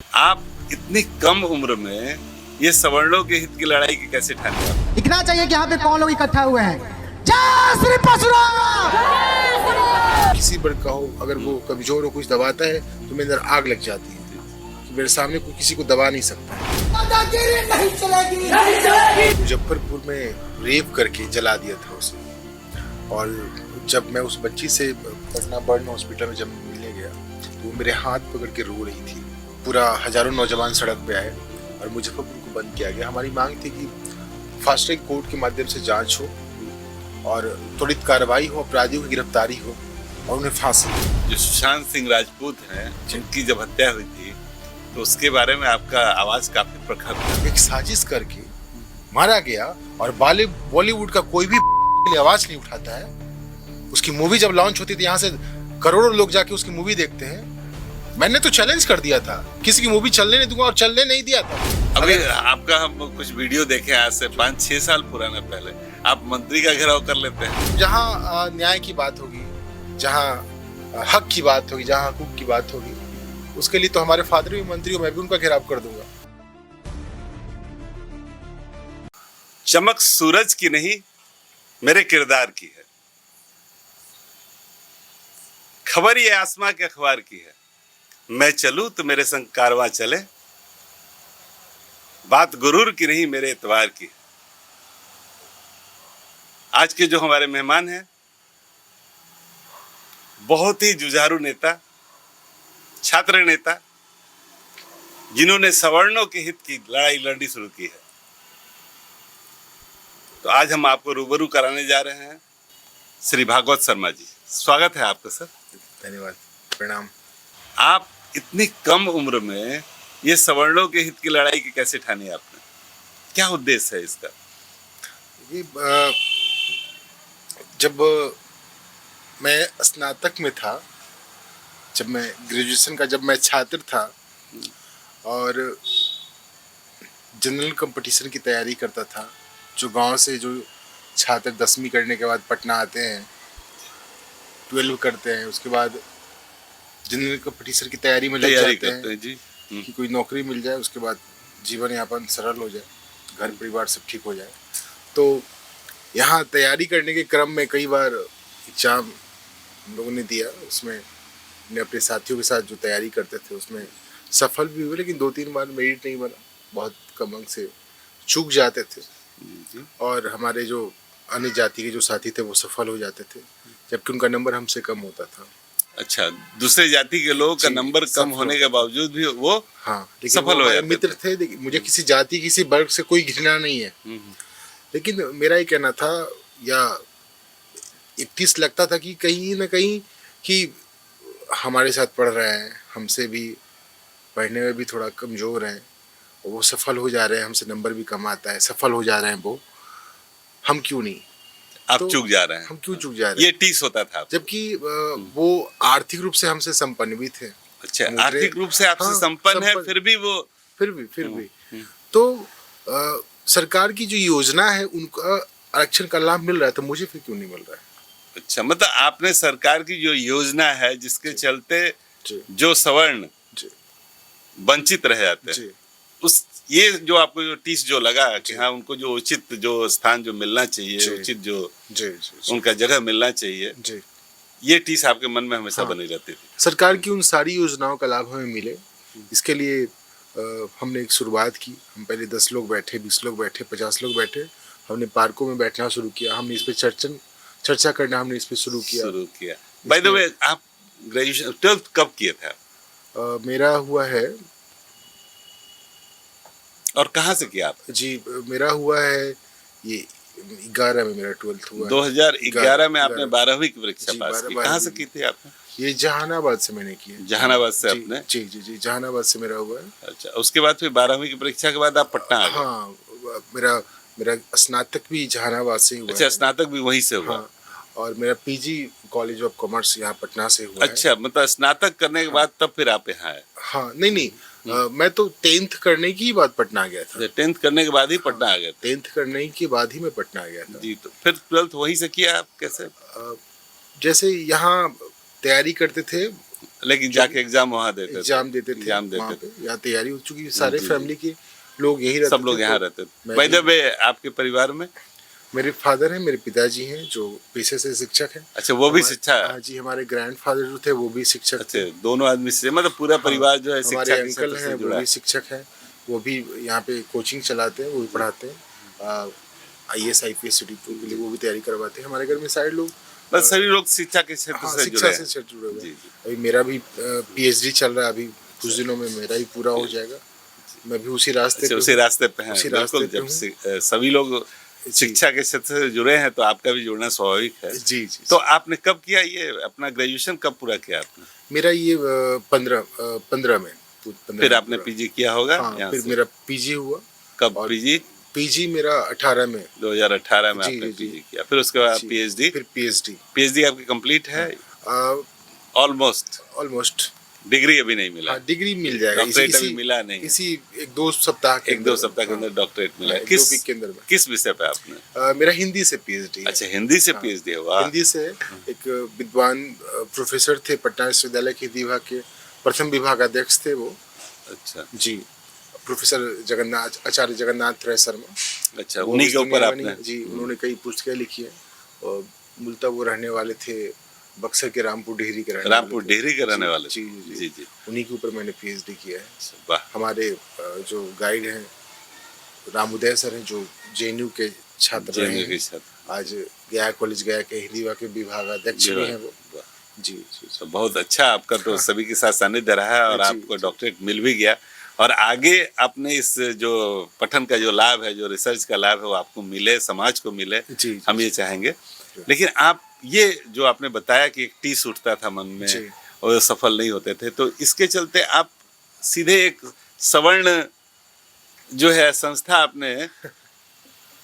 आप इतनी कम उम्र में ये सवर्णों के हित की लड़ाई की कैसे ठानी आप? दिखना चाहिए कि यहाँ पे कौन लोग इकट्ठा हुए हैं। जय श्री परशुराम। किसी पर कहो अगर वो कमजोर हो कुछ दबाता है तो मेरे अंदर आग लग जाती है कि मेरे सामने कोई किसी को दबा नहीं सकता। नहीं चलेगी। मुजफ्फरपुर में रेप करके जला दिया था उसे, और जब मैं उस बच्ची से पटना बर्न हॉस्पिटल में जब मिलने गया तो वो मेरे हाथ पकड़ के रो रही थी। पूरा हजारों नौजवान सड़क पे आए और मुजफ्फरपुर को बंद किया गया। हमारी मांग थी कि फास्ट ट्रैक कोर्ट के माध्यम से जांच हो और त्वरित कार्रवाई हो, अपराधियों की गिरफ्तारी हो और उन्हें फांसी। जो सुशांत सिंह राजपूत हैं, जिनकी जब हत्या हुई थी तो उसके बारे में आपका आवाज काफी प्रखर था। एक साजिश करके मारा गया और बॉलीवुड का कोई भी आवाज नहीं उठाता है। उसकी मूवी जब लॉन्च होती थी यहाँ से करोड़ों लोग जाके उसकी मूवी देखते हैं। मैंने तो चैलेंज कर दिया था, किसी की मूवी चलने नहीं दूंगा, और चलने नहीं दिया था। अभी आपका हम कुछ वीडियो देखे आज से 5-6 साल पुराना पहले, आप मंत्री का घेराव कर लेते हैं। जहाँ न्याय की बात होगी, जहाँ हक की बात होगी, जहाँ हकूक की बात होगी, उसके लिए तो हमारे फादर भी मंत्री हो, मैं भी उनका घेराव कर दूंगा। चमक सूरज की नहीं, मेरे किरदार की है। खबर ये आसमां के अखबार की है। मैं चलूं तो मेरे संग कारवां चले। बात गुरूर की नहीं, मेरे एतवार की है। आज के जो हमारे मेहमान हैं, बहुत ही जुझारू नेता, छात्र नेता, जिन्होंने सवर्णों के हित की लड़ाई लड़नी शुरू की है। तो आज हम आपको रूबरू कराने जा रहे हैं श्री भागवत शर्मा जी। स्वागत है आपका सर। धन्यवाद, प्रणाम। आप इतनी कम उम्र में ये सवर्णों के हित की लड़ाई की कैसे ठानी आपने? क्या उद्देश्य है इसका? ये जब मैं स्नातक में था, जब मैं ग्रेजुएशन का जब मैं छात्र था और जनरल कंपटीशन की तैयारी करता था, जो गांव से जो छात्र 10वीं करने के बाद पटना आते हैं, 12 करते हैं, उसके बाद जनरल कंपटीशन की तैयारी में लग जाते हैं जी। कि कोई नौकरी मिल जाए, उसके बाद जीवन यापन सरल हो जाए, घर परिवार सब ठीक हो जाए। तो यहाँ तैयारी करने के क्रम में कई बार एग्जाम हम लोगों ने दिया। उसमें मैं अपने साथियों के साथ जो तैयारी करते थे उसमें सफल भी हुए, लेकिन 2-3 बार मेरिट नहीं बना। बहुत कम अंक से चूक जाते थे और हमारे जो अन्य जाति के जो साथी थे वो सफल हो जाते थे, जबकि उनका नंबर हमसे कम होता था। अच्छा, दूसरे जाति के लोगों का नंबर कम होने के बावजूद भी वो हाँ, लेकिन सफल हो जाते मित्र थे। मुझे किसी जाति किसी वर्ग से कोई घृणा नहीं है, लेकिन मेरा ये कहना था या एक टीस लगता था कि कहीं ना कहीं कि हमारे साथ पढ़ रहे हैं, हमसे भी पढ़ने में भी थोड़ा कमजोर हैं, वो सफल हो जा रहे हैं, हमसे नंबर भी कम आता है, सफल हो जा रहे हैं वो, हम क्यों नहीं? आप तो चूक जा रहे हैं। हम क्यों चूक जा रहे हैं? ये टीस होता था आपको? जबकि वो आर्थिक रूप से हमसे संपन्न भी थे। अच्छा, आर्थिक रूप से आपसे हाँ, संपन्न है, फिर भी वो फिर भी तो सरकार की जो योजना है उनका आरक्षण का लाभ मिल रहा है, तो मुझे फिर क्यों नहीं मिल रहा है? अच्छा, मतलब आपने सरकार की जो योजना है जिसके चलते जी। जो सवर्ण जी। वंचित रह जाते हैं, जी। उस ये जो आपको जो टीस जो लगा कि हाँ उनको जो उचित जो स्थान जो मिलना चाहिए, जी। उचित जो जी, जी, उनका जगह मिलना चाहिए, जी। ये टीस आपके मन में हमेशा हाँ। बनी रहती थी। सरकार की उन सारी योजनाओं का लाभ हमें मिले, इसके लिए हमने एक शुरुआत की। हम पहले 10 लोग बैठे, 20 लोग बैठे, 50 लोग बैठे। हमने पार्कों में बैठना शुरू किया, हमने इस पे चर्चा करना हमने इस पे शुरू किया। बाय द वे, आप ग्रेजुएशन 12th कब किए थे आप? मेरा हुआ है और कहाँ से किया आप? जी, मेरा हुआ है ये 11 में मेरा 12th हुआ। 2011 में आपने 12वीं की परीक्षा जी, पास की। 12वीं कहाँ से की थी आपने? ये जहानाबाद से मैंने किया। जहानाबाद से जी, आपने? जी जी जी जहानाबाद से मेरा हुआ है। अच्छा, उसके बाद फिर 12वीं की परीक्षा के बाद आप पटना आ गए? हाँ, मेरा स्नातक भी जहानाबाद से ही हुआ अच्छा, है। स्नातक भी वहीं से हुआ? हाँ, और मेरा पीजी कॉलेज ऑफ कॉमर्स यहाँ पटना से हुआ है। अच्छा, मतलब स्नातक करने के बाद तब फिर आप यहाँ आए? हाँ, नहीं, मैं तो 10th करने की बाद पटना गया था। 10th करने के बाद ही पटना आ गए थे? 10th करने के बाद ही मैं पटना गया था। जी, तो फिर 12th वहीं से किया आप कैसे? जैसे यहाँ तैयारी करते थे लेकिन जाके एग्जाम वहाँ देते थे। एग्जाम देते थे एग्जाम वहाँ देते पे। यहाँ तैयारी हो चुकी, सारे जी, जी। फैमिली के लोग यही रहते सब लोग थे, यहाँ तो रहते थे। मैं बाय द भी- वे आपके परिवार में? मेरे फादर हैं, मेरे पिताजी हैं जो पेशे से शिक्षक हैं। अच्छा, वो भी शिक्षा? हाँ जी, हमारे ग्रैंडफादर जो थे वो भी शिक्षक अच्छा, थे। दोनों आदमी से मतलब पूरा परिवार जो है हमारे शिक्षा के अंकल क्षेत्र हैं से वो जुड़ा भी है। शिक्षक हैं, वो भी यहाँ पे कोचिंग चलाते हैं, वो भी पढ़ाते हैं। IAS IPS CT के लिए वो भी तैयारी करवाते हैं। हमारे घर में सारे लोग बस सभी लोग शिक्षा के क्षेत्र हाँ से शिक्षा जुड़े से हैं। जुड़े हुए जी, हैं। जी। अभी मेरा भी PhD चल रहा है, अभी कुछ दिनों में मेरा ही पूरा हो जाएगा। मैं भी उसी रास्ते अच्छा, पे उसी हूँ। रास्ते पे हैं। उसी बिल्कुल, रास्ते पे जब हूँ। सभी लोग जी। शिक्षा के क्षेत्र से जुड़े हैं तो आपका भी जुड़ना स्वाभाविक है। जी जी। तो आपने कब किया ये अपना ग्रेजुएशन, कब पूरा किया आपने? मेरा ये 15 में 15 फिर में आपने पूरा। पीजी किया होगा हाँ, यहाँ फिर से? मेरा PG हुआ। कब और पीजी? PG मेरा 18 में। 2018 में जी, आपने जी, जी। पीजी किया, फिर उसके बाद जी, पीएचडी? फिर PhD पीएचडी आपकी कंप्लीट है? ऑलमोस्ट। ऑलमोस्ट। डिग्री अभी नहीं मिला? हाँ, डिग्री मिल जाएगा डॉक्टरेट अभी मिला नहीं है? इसी 1-2 सप्ताह के 1-2 सप्ताह के अंदर डॉक्टरेट मिला है। 1-2 वीक के अंदर में। किस विषय पे आपने? मेरा हिंदी से PhD है। अच्छा, हिंदी से हाँ, पीएचडी है, वाह। हिंदी से एक विद्वान प्रोफेसर थे पटना विश्वविद्यालय के हिंदी विभाग के प्रथम विभाग अध्यक्ष थे वो। अच्छा जी, प्रोफेसर आचार्य जगन्नाथ राय शर्मा। अच्छा, वो उन्हीं के ऊपर दुनिया आपने? बनी। जी, उन्होंने कई पुस्तकें लिखी है और मूलतः वो रहने वाले थे बक्सर के रामपुर डेहरी के रहने रामपुर वाले थे। डेहरी के रहने जी, वाले? जी जी जी जी। उन्हीं के ऊपर मैंने PhD किया है। वाह। हमारे जो गाइड हैं रामोदय सर हैं जो JNU के छात्र रहे JNU के हैं, छात्र। आज गया कॉलेज गया के हिंदी विभाग के विभाग अध्यक्ष भी हैं वो। वाह। जी जी तो बहुत अच्छा, आपका तो सभी के साथ सानिध्य रहा है और जी, आपको जी। डॉक्टरेट मिल भी गया। और आगे आपने इस जो पठन का जो लाभ है, जो रिसर्च का लाभ है, वो आपको मिले, समाज को मिले, जी, हम ये चाहेंगे। लेकिन आप ये जो आपने बताया कि एक टीस उठता था मन में जी। और सफल नहीं होते थे, तो इसके चलते आप सीधे एक सवर्ण जो है संस्था आपने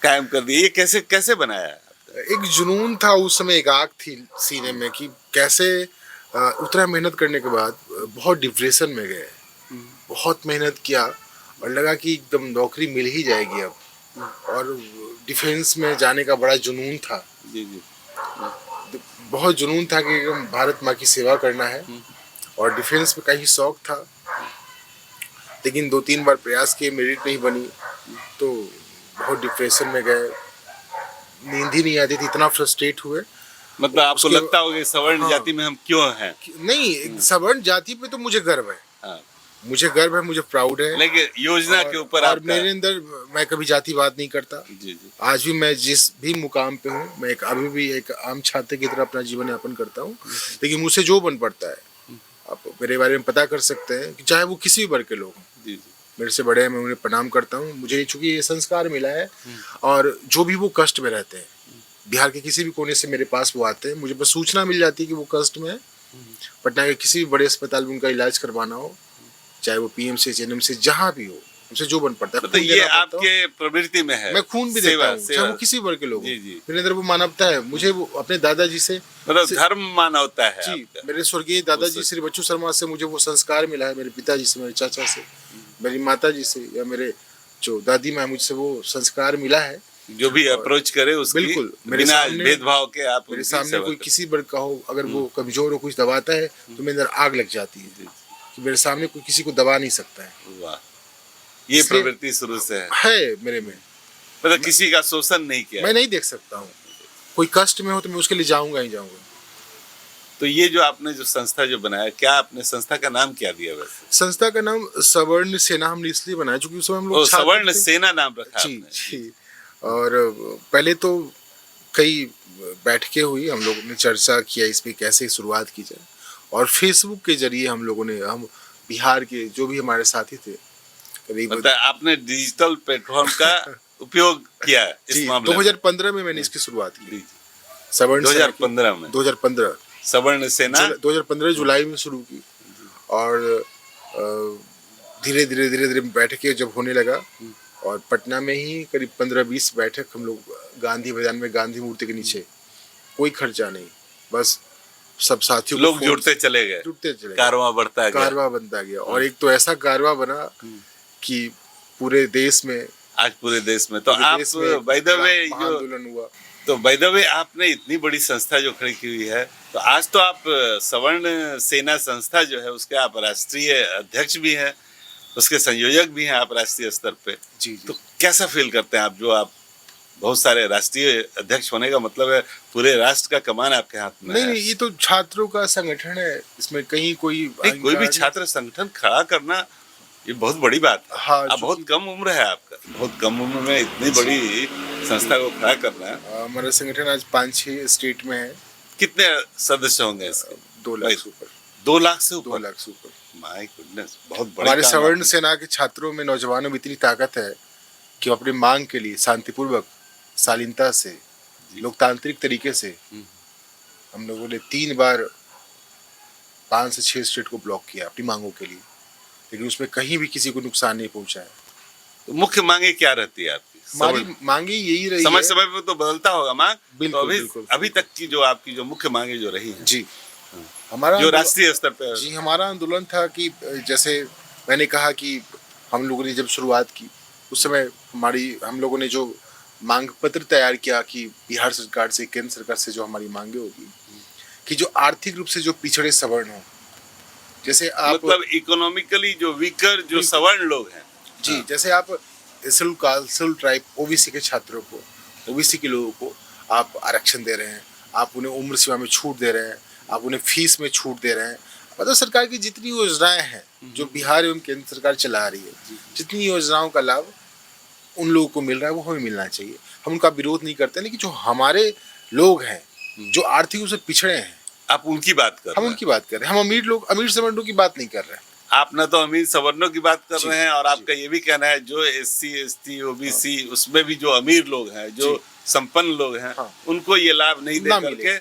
कायम कर दी। ये कैसे कैसे बनाया आपने? एक जुनून था उस समय, एक आग थी सीने में कि कैसे उतना मेहनत करने के बाद बहुत डिप्रेशन में गए। बहुत मेहनत किया और लगा कि एकदम नौकरी मिल ही जाएगी अब, और डिफेंस में जाने का बड़ा जुनून था। जी जी। बहुत जुनून था कि एकदम भारत माँ की सेवा करना है, और डिफेंस में कहीं शौक था। लेकिन 2-3 बार प्रयास किए, मेरिट नहीं बनी, तो बहुत डिप्रेशन में गए, नींद ही नहीं आती थी, इतना फ्रस्ट्रेट हुए। मतलब आपको उसके- लगता होगा कि सवर्ण हाँ। जाति में हम क्यों हैं? नहीं, सवर्ण जाति पे तो मुझे गर्व है, हाँ। मुझे गर्व है, मुझे प्राउड है। लेकिन योजना के ऊपर और आपका? मेरे अंदर मैं कभी जातिवाद नहीं करता। जी जी। आज भी मैं जिस भी मुकाम पे हूँ, मैं अभी भी एक आम छात्र की तरह अपना जीवन यापन करता हूँ। लेकिन मुझसे जो बन पड़ता है, आप मेरे बारे में पता कर सकते हैं कि चाहे वो किसी भी वर्ग के लोग हों, जी जी। मेरे से बड़े हैं, मैं उन्हें प्रणाम करता हूँ। मुझे चूंकि ये संस्कार मिला है, और जो भी वो कष्ट में रहते हैं, बिहार के किसी भी कोने से मेरे पास वो आते हैं, मुझे बस सूचना मिल जाती है कि वो कष्ट में है। पटना के किसी भी बड़े अस्पताल में उनका इलाज करवाना हो, चाहे वो PMC NMC जहाँ भी हो, उनसे जो बन पड़ता है, मतलब खून ये देना पड़ता हो। आपके प्रवृत्ति में है? मैं खून भी सेवा, देता हूँ, सेवा। चाहे वो किसी वर्ग के लोग हों। जी, जी। मेरे अंदर वो मानवता है। मुझे वो अपने दादाजी से, मतलब धर्म मानवता है जी, आपका। मेरे स्वर्गीय दादाजी श्री बच्चू शर्मा से मुझे वो संस्कार मिला है। मेरे पिताजी से, मेरे चाचा से, मेरी माता जी से, या मेरे जो दादी माँ, मुझसे वो संस्कार मिला है। जो भी अप्रोच करे उसकी बिल्कुल, मेरे बिना सामने- भेदभाव के आप मेरे उनकी सामने सेवा कोई करें। किसी वर्ग का हो, अगर वो कमजोर हो, कुछ दबाता है, तो मेरे अंदर आग लग जाती है कि मेरे सामने कोई किसी को दबा नहीं सकता है। वाह, ये इसलिए- प्रवृत्ति शुरू से है। है मेरे में। मतलब किसी का शोषण नहीं किया। मैं नहीं देख सकता हूँ, कोई कष्ट में हो तो मैं उसके लिए जाऊंगा ही जाऊंगा। तो ये जो आपने जो संस्था जो बनाया, क्या आपने संस्था का नाम क्या दिया वैसे? संस्था का नाम सवर्ण सेना हमने इसलिए बनाया क्योंकि उस समय हम ओ, लोग छात्र सवर्ण थे। सेना नाम रखा जी आपने? जी। और पहले तो कई बैठकें हुई, हम लोगों ने चर्चा किया इस पे कैसे शुरुआत की जाए, और फेसबुक के जरिए हम लोगों ने, हम बिहार के जो भी हमारे साथी थे, करीब मतलब आपने डिजिटल प्लेटफॉर्म का उपयोग किया इस जी, मामले में? 2015 में मैंने इसकी शुरुआत की। जी, जी। सवर्ण सेना की- 2015 में 2015 सवर्ण सेना 2015 जुलाई में शुरू की, और धीरे धीरे बैठकें जब होने लगा, और पटना में ही करीब 15-20 बैठक हम लोग गांधी मैदान में, गांधी मूर्ति के नीचे, कोई खर्चा नहीं, बस सब साथियों को लोग फोन- जुड़ते चले गए, जुड़ते चले, कारवां बढ़ता गया। कारवां बनता गया, और एक तो ऐसा कारवां बना कि पूरे देश में, आज पूरे देश में। तो पूरे आप देश में बाय द वे जो महाआंदोलन हुआ। तो बाय द वे आपने इतनी बड़ी संस्था जो खड़ी की हुई है, तो आज तो आप सवर्ण सेना संस्था जो है उसके आप राष्ट्रीय अध्यक्ष भी हैं, उसके संयोजक भी हैं आप राष्ट्रीय स्तर पे। जी तो कैसा फील करते हैं आप, जो आप बहुत सारे राष्ट्रीय अध्यक्ष होने का मतलब है पूरे राष्ट्र का कमान आपके हाथ में नहीं है। नहीं, ये तो छात्रों का संगठन है, इसमें कहीं कोई नहीं, कोई भी छात्र संगठन खड़ा करना ये बहुत बड़ी बात है। हाँ, आप बहुत कम उम्र है आपका, बहुत कम उम्र में इतनी बड़ी संस्था को खड़ा करना है। हमारा संगठन आज 5-6 स्टेट में है। कितने सदस्य होंगे इसके? 2 लाख से ऊपर। 2 लाख से 2 ऊपर? लाख से ऊपर। माय गुडनेस, बहुत बड़े हमारे काम सवर्ण आपने- सेना के छात्रों में, नौजवानों में इतनी ताकत है कि वो अपनी मांग के लिए शांतिपूर्वक, शालीनता से, लोकतांत्रिक तरीके से हम लोगों ने 3 बार 5 से 6 स्टेट को ब्लॉक किया अपनी मांगों के लिए, लेकिन उसमें कहीं भी किसी को नुकसान नहीं पहुंचा है। तो मुख्य मांगे क्या रहती है आपकी? हमारी मांगे यही रही समय है। समय पे तो बदलता होगा मांग। बिल्कुल, तो बिल्कुल, अभी तक की जो आपकी जो मुख्य मांगे जो रही हैं, जी, हमारा जो राष्ट्रीय स्तर पे जी हमारा आंदोलन था कि जैसे मैंने कहा कि हम लोगों ने जब शुरुआत की उस समय हम लोगों ने जो मांग पत्र तैयार किया कि बिहार सरकार से, केंद्र सरकार से जो हमारी मांगे होगी कि जो आर्थिक रूप से जो पिछड़े सवर्ण हो, जैसे आप मतलब इकोनॉमिकली जो वीकर जो सवर्ण लोग हैं, जी, जैसे आप schedule caste, schedule tribe, OBC के छात्रों को, ओबीसी के लोगों को आप आरक्षण दे रहे हैं, आप उन्हें उम्र सीमा में छूट दे रहे हैं, आप उन्हें फीस में छूट दे रहे हैं। मतलब सरकार की जितनी योजनाएं हैं जो बिहार एवं केंद्र सरकार चला रही है, जितनी योजनाओं का लाभ उन लोगों को मिल रहा है वो हमें मिलना चाहिए। हम उनका विरोध नहीं करते, लेकिन जो हमारे लोग हैं जो आर्थिक रूप से पिछड़े हैं, आप उनकी बात कर हम रहे हैं। उनकी बात कर रहे हैं। हम अमीर लोग, अमीर सवर्णों की बात नहीं कर रहे हैं। आप न तो अमीर सवर्णों की बात कर जी, रहे हैं और जी। आपका ये भी कहना है जो SC ST OBC उसमें भी जो अमीर लोग हैं, जो संपन्न लोग हैं, हाँ। उनको ये लाभ नहीं दे ना करके मिले।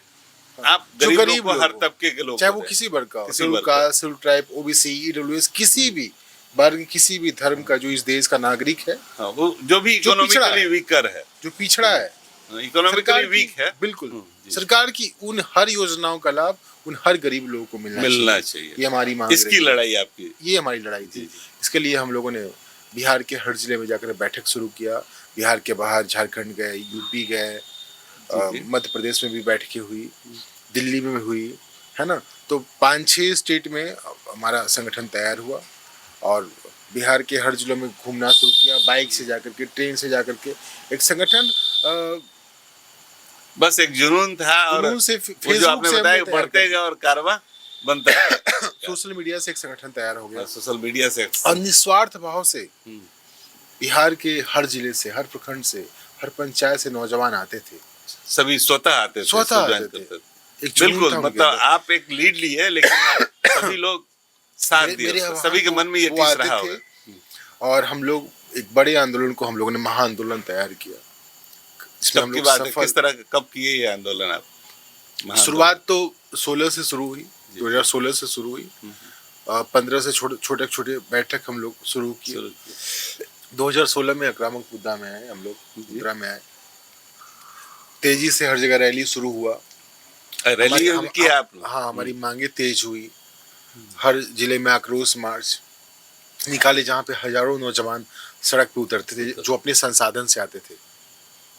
आप जो गरीबों गरीब को, लोग हर हो, तबके के लोग चाहे को वो दें। किसी वर्ग का हो, किसी शेड्यूल वर्ग का। Caste, schedule tribe, OBC, EWS, किसी भी वर्ग, किसी भी धर्म का जो इस देश का नागरिक है, हाँ, वो जो भी जो पिछड़ा इकोनॉमिकली है। वीकर है, जो पिछड़ा है, इकोनॉमिकली सरकार वीक है, बिल्कुल जी। सरकार की उन हर योजनाओं का लाभ उन हर गरीब लोगों को मिलना चाहिए। ये हमारी मांग इसकी रही है। लड़ाई आपकी। ये हमारी लड़ाई थी। इसके लिए हम लोगों ने बिहार के हर जिले में जाकर बैठक शुरू किया। बिहार के बाहर झारखंड गए, यूपी गए, मध्य प्रदेश में भी बैठकें हुई, दिल्ली में भी हुई, है ना। तो 5-6 स्टेट में हमारा संगठन तैयार हुआ और बिहार के हर जिलों में घूमना शुरू किया, बाइक से जाकर के, ट्रेन से जाकर के। एक संगठन बस एक जुनून था और जुनून से वो जो फेसबुक आपने से बताया हमने तैयार बढ़ते कर गए और कारवां बनता है। सोशल मीडिया से एक संगठन तैयार हो गया सोशल मीडिया से और निस्वार्थ भाव से बिहार के हर जिले से, हर प्रखंड से, हर पंचायत से नौजवान आते थे। सभी स्वतः आते थे, स्वतः इसको ज्वाइन आते थे। करते थे। एक जुनून बिल्कुल, था उनके मतलब अंदर। आप एक लीड लिए लेकिन सभी लोग साथ दिए उसका। वहाँ सभी के मन में ये वो टीस आते रहा थे होगा। और हम लोग एक बड़े आंदोलन को हम लोगों ने महाआंदोलन तैयार किया, जिसमें कब हम की लोग बात है, सफल। किस तरह कब किए ये आंदोलन आप? शुरुआत तो 16 से शुरू हुई, 2016 से शुरू हुई। 15 से छोटे छोटे बैठक हम लोग शुरू किए। 2016 में आक्रामक मुद्दा में आए हम लोग, मुद्दा में आए, तेजी से हर जगह रैली शुरू हुआ। रैली किया आप लोग? हाँ, हमारी मांगे तेज हुई। हर जिले में आक्रोश मार्च निकाले, जहाँ पे हजारों नौजवान सड़क पे उतरते थे, जो अपने संसाधन से आते थे,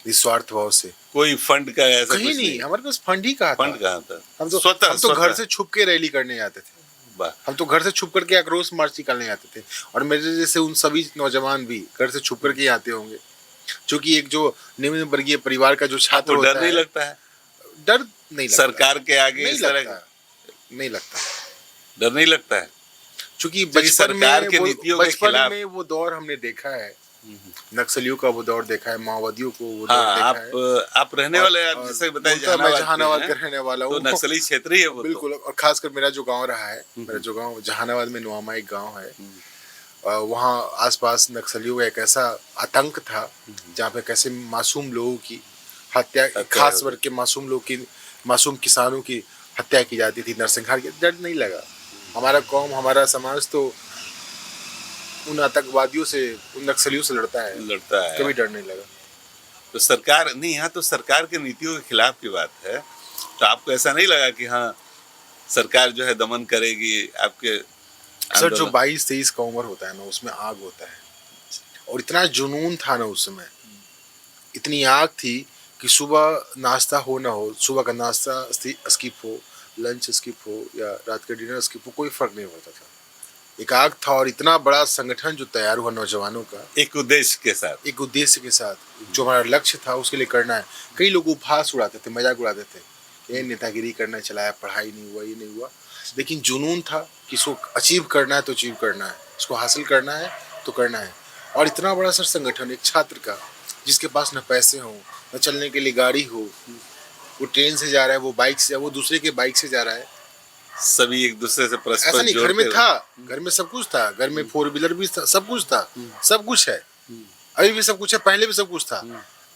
निस्वार्थ भाव से। कोई फंड का ऐसा कहीं कुछ नहीं, हमारे पास फंड ही कहाँ फंड था। कहाँ था? हम तो स्वतः घर से छुप के रैली करने आते थे। वाह। हम तो घर से छुप करके आक्रोश मार्च निकालने आते थे। और मेरे जैसे उन सभी नौजवान भी घर से छुप करके आते होंगे, जो कि एक जो निम्न वर्गीय परिवार का जो छात्र आपको होता डर नहीं है, लगता है डर नहीं लगता, सरकार के आगे नहीं इस तरह लगता, नहीं लगता। डर नहीं लगता है? क्योंकि सरकार के नीतियों के बचपन खिलाफ- में वो दौर हमने देखा है, नक्सलियों का वो दौर देखा है, माओवादियों को वो दौर हाँ, देखा है। आप रहने वाले, आप और जैसे बताइए बोलता मैं जहानाबाद के का हैं, रहने वाला तो हूँ। नक्सली क्षेत्र ही है वो तो। बिल्कुल। और खासकर मेरा जो गांव रहा है, मेरा जो गांव जहानाबाद में नुआमा एक गांव है, वहाँ आसपास नक्सलियों का एक ऐसा आतंक था जहाँ पे कैसे मासूम लोगों की हत्या, खास वर्ग के मासूम लोग की, मासूम किसानों की हत्या की जाती थी, नरसंहार की। डर नहीं लगा। हमारा कौम, हमारा समाज तो उन आतंकवादियों से, उन नक्सलियों से लड़ता है, कभी डर नहीं लगा। तो सरकार नहीं, यहाँ तो सरकार के नीतियों के खिलाफ की बात है। तो आपको ऐसा नहीं लगा कि हाँ सरकार जो है दमन करेगी आपके? सर, जो 22-23 का उम्र होता है ना, उसमें आग होता है और इतना जुनून था ना उस समय, इतनी आग थी कि सुबह नाश्ता हो ना हो, सुबह का नाश्ता स्किप हो, लंच स्किप हो या रात का डिनर स्किप हो, कोई फर्क नहीं पड़ता था। एक आग था और इतना बड़ा संगठन जो तैयार हुआ नौजवानों का, एक उद्देश्य के साथ। एक उद्देश्य के साथ, जो हमारा लक्ष्य था उसके लिए करना है। कई लोग उपहास उड़ाते थे, मजाक उड़ाते थे, ये नेतागिरी करना चलाया, पढ़ाई नहीं हुआ, ये नहीं हुआ। लेकिन जुनून था कि इसको अचीव करना है तो अचीव करना है, इसको हासिल करना है तो करना है। और इतना बड़ा सर संगठन एक छात्र का, जिसके पास न पैसे हों, न चलने के लिए गाड़ी हो, वो ट्रेन से जा रहा है, वो बाइक से, वो दूसरे के बाइक से जा रहा है। सभी एक दूसरे से परस्पर ऐसा नहीं, घर में जोड़ते था, घर में सब कुछ था, घर में 4 व्हीलर भी था, सब कुछ था, सब कुछ है, अभी भी सब कुछ है, पहले भी सब कुछ था।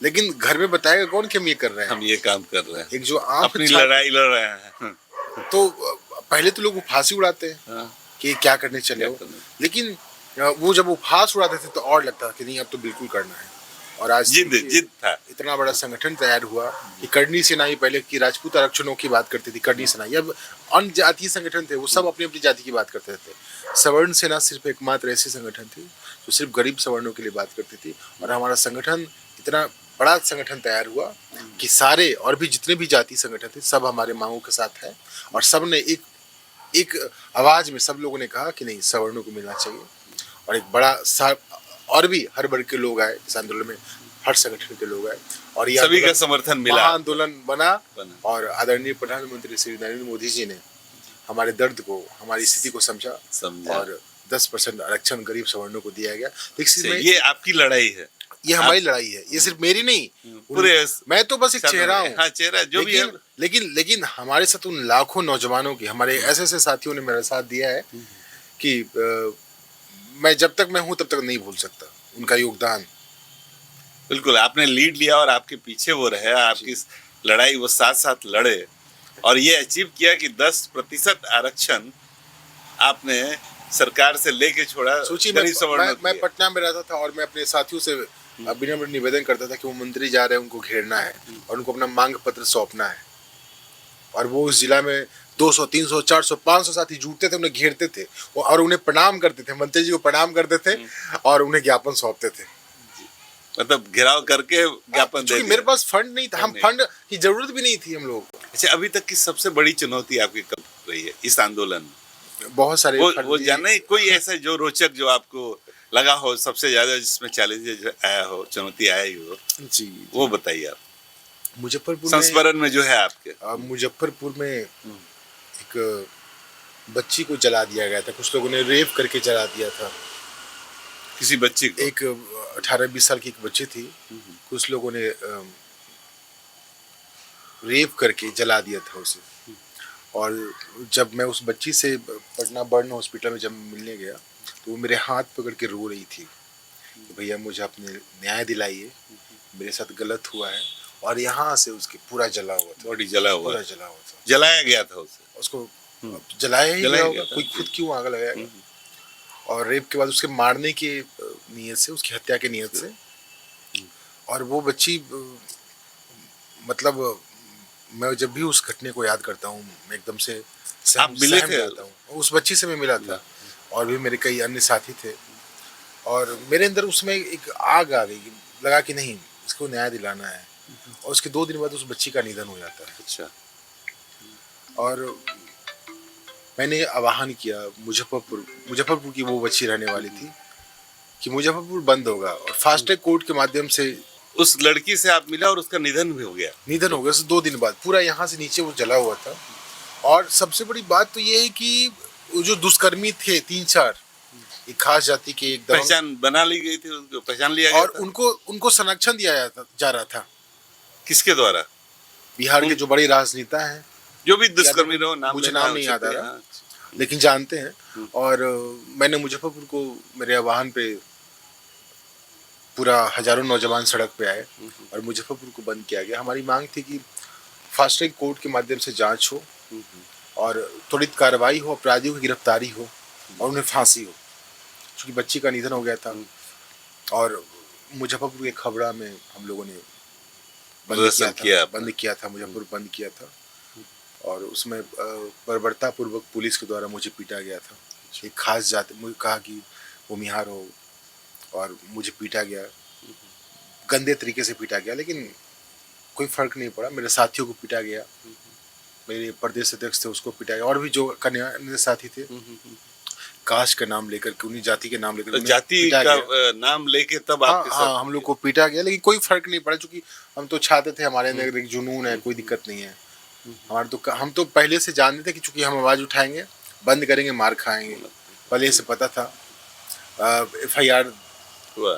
लेकिन घर में बताएगा कौन कि हम ये कर रहे हैं, हम ये काम कर रहे हैं, एक जो आम अपनी लड़ाई लड़ रहे हैं। तो पहले तो लोग उपहास ही उड़ाते हैं हाँ, कि क्या करने चले क्या हो, करने? लेकिन वो जब उपहास उड़ाते थे तो और लगता था कि नहीं अब तो बिल्कुल करना है। और आज जिद था। इतना बड़ा संगठन तैयार हुआ कि करनी सेनाई, पहले की राजपूत आरक्षणों की बात करती थी, करनी सेनाई, अब अन्य जातीय संगठन थे, वो सब अपनी अपनी जाति की बात करते थे। सवर्ण सेना सिर्फ एकमात्र ऐसी संगठन थी जो सिर्फ गरीब सवर्णों के लिए बात करती थी। और हमारा संगठन इतना बड़ा संगठन तैयार हुआ कि सारे और भी जितने भी जाति संगठन थे सब हमारे मांगों के साथ है। और सब ने एक आवाज में सब लोगों ने कहा कि नहीं, सवर्णों को मिलना चाहिए। और एक बड़ा और भी हर वर्ग के लोग आए इस आंदोलन में, हर संगठन के लोग आए, और ये सभी का समर्थन मिला, आंदोलन बना। और आदरणीय प्रधानमंत्री श्री नरेंद्र मोदी जी ने हमारे दर्द को, हमारी स्थिति को समझा और 10% आरक्षण गरीब सवर्णों को दिया गया। ये आपकी लड़ाई है, ये हमारी लड़ाई है, ये सिर्फ मेरी नहीं, पूरे मैं तो बस एक चेहरा हूँ। हाँ, चेहरा जो भी है। लेकिन हमारे साथ उन लाखों नौजवानों की, हमारे ऐसे ऐसे साथियों ने मेरा साथ दिया है कि मैं जब तक मैं हूँ तब तक नहीं भूल सकता उनका योगदान। बिल्कुल, आपने लीड लिया और आपके पीछे वो रहे, आपकी लड़ाई वो साथ साथ लड़े और ये अचीव किया कि 10% आरक्षण आपने सरकार से लेके छोड़ा। सोचिए, मैं मैं पटना में रहता था और मैं अपने साथियों से विनम्र निवेदन करता था कि वो मंत्री जा रहे हैं, उनको घेरना है और उनको अपना मांग पत्र सौंपना है। और वो उस जिला में 200, 300, 400, 500 साथी जुटते थे, उन्हें घेरते थे और उन्हें प्रणाम करते थे, मंत्री जी को प्रणाम करते थे और उन्हें ज्ञापन सौंपते थे। मतलब घेराव करके ज्ञापन दे। मेरे पास फंड नहीं था, हम फंड की जरूरत भी नहीं थी हम लोग। अच्छा, अभी तक की सबसे बड़ी चुनौती आपकी कब रही है इस आंदोलन में? बहुत सारे वो जाने कोई ऐसा जो रोचक, जो आपको लगा हो सबसे ज्यादा, जिसमें चैलेंज आया हो, चुनौती आई हो, जी, वो बताइए आप। मुजफ्फरपुर संस्मरण में जो है आपके, मुजफ्फरपुर में एक बच्ची को जला दिया गया था, कुछ लोगों ने रेप करके जला दिया था किसी बच्ची को। एक 18-20 साल की एक बच्ची थी, कुछ लोगों ने रेप करके जला दिया था उसे। और जब मैं उस बच्ची से पटना बर्न हॉस्पिटल में जब मिलने गया तो वो मेरे हाथ पकड़ के रो रही थी कि भैया मुझे अपने न्याय दिलाइए, मेरे साथ गलत हुआ है। और यहाँ से उसके पूरा जला हुआ था, बॉडी जला हुआ, पूरा जला हुआ था, जलाया गया था उसे, उसको जलाया ही गया होगा, कोई खुद क्यों आग लगाएगा। और रेप के बाद उसके मारने की नीयत से, उसकी हत्या की नीयत से। और वो बच्ची, मतलब मैं जब भी उस घटने को याद करता हूँ मैं एकदम से आप मिले थे? उस बच्ची से मैं मिला था और भी मेरे कई अन्य साथी थे। और मेरे अंदर उसमें एक आग आ गई, लगा कि नहीं, इसको न्याय दिलाना है। और उसके 2 दिन बाद उस बच्ची का निधन हो जाता है। अच्छा। और मैंने आह्वान किया मुजफ्फरपुर की वो बच्ची रहने वाली थी कि मुजफ्फरपुर बंद होगा, और फास्ट ट्रैक कोर्ट के माध्यम से उस लड़की से आप मिला और उसका निधन भी हो गया। निधन हो गया 2 दिन बाद, पूरा यहाँ से नीचे वो जला हुआ था। और सबसे बड़ी बात तो ये है कि वो जो दुष्कर्मी थे 3-4, एक खास जाति के, एकदम पहचान बना ली गई थी, उनको पहचान लिया गया और था। उनको संरक्षण दिया जा रहा था। किसके द्वारा? बिहार के जो बड़े राजनेता हैं, जो भी दुष्कर्मी रहो, मुझे नाम नहीं याद आ रहा, लेकिन जानते हैं। और मैंने मुजफ्फरपुर को, मेरे आह्वान पे पूरा हजारों नौजवान सड़क पे आए और मुजफ्फरपुर को बंद किया गया। हमारी मांग थी कि फास्ट ट्रैक कोर्ट के माध्यम से जांच हो और त्वरित कार्रवाई हो, अपराधियों की गिरफ्तारी हो और उन्हें फांसी हो, क्योंकि बच्ची का निधन हो गया था। और मुजफ्फरपुर के खबड़ा में हम लोगों ने बंद किया था, मुजफ्फरपुर बंद किया था। और उसमें बर्बरतापूर्वक पुलिस के द्वारा मुझे पीटा गया था। एक खास जाति, मुझे कहा कि वो मिहार हो, और मुझे पीटा गया, गंदे तरीके से पीटा गया, लेकिन कोई फर्क नहीं पड़ा। मेरे साथियों को पीटा गया मेरे प्रदेश अध्यक्ष थे उसको पिटाया, और भी जो कन्या साथी थे कास्ट का नाम लेकर के, उन्हीं जाति के नाम लेकर उन्हें जाति पीटा का गया। नाम लेके तब हाँ आपके हाँ, साथ हम लोग को पीटा गया, लेकिन कोई फर्क नहीं पड़ा क्योंकि हम तो छात्र थे, हमारे अंदर एक जुनून है, कोई दिक्कत नहीं है हमारे। तो हम तो पहले से जानते थे कि चूंकि हम आवाज उठाएंगे, बंद करेंगे, मार खाएंगे, पहले से पता था। FIR हुआ।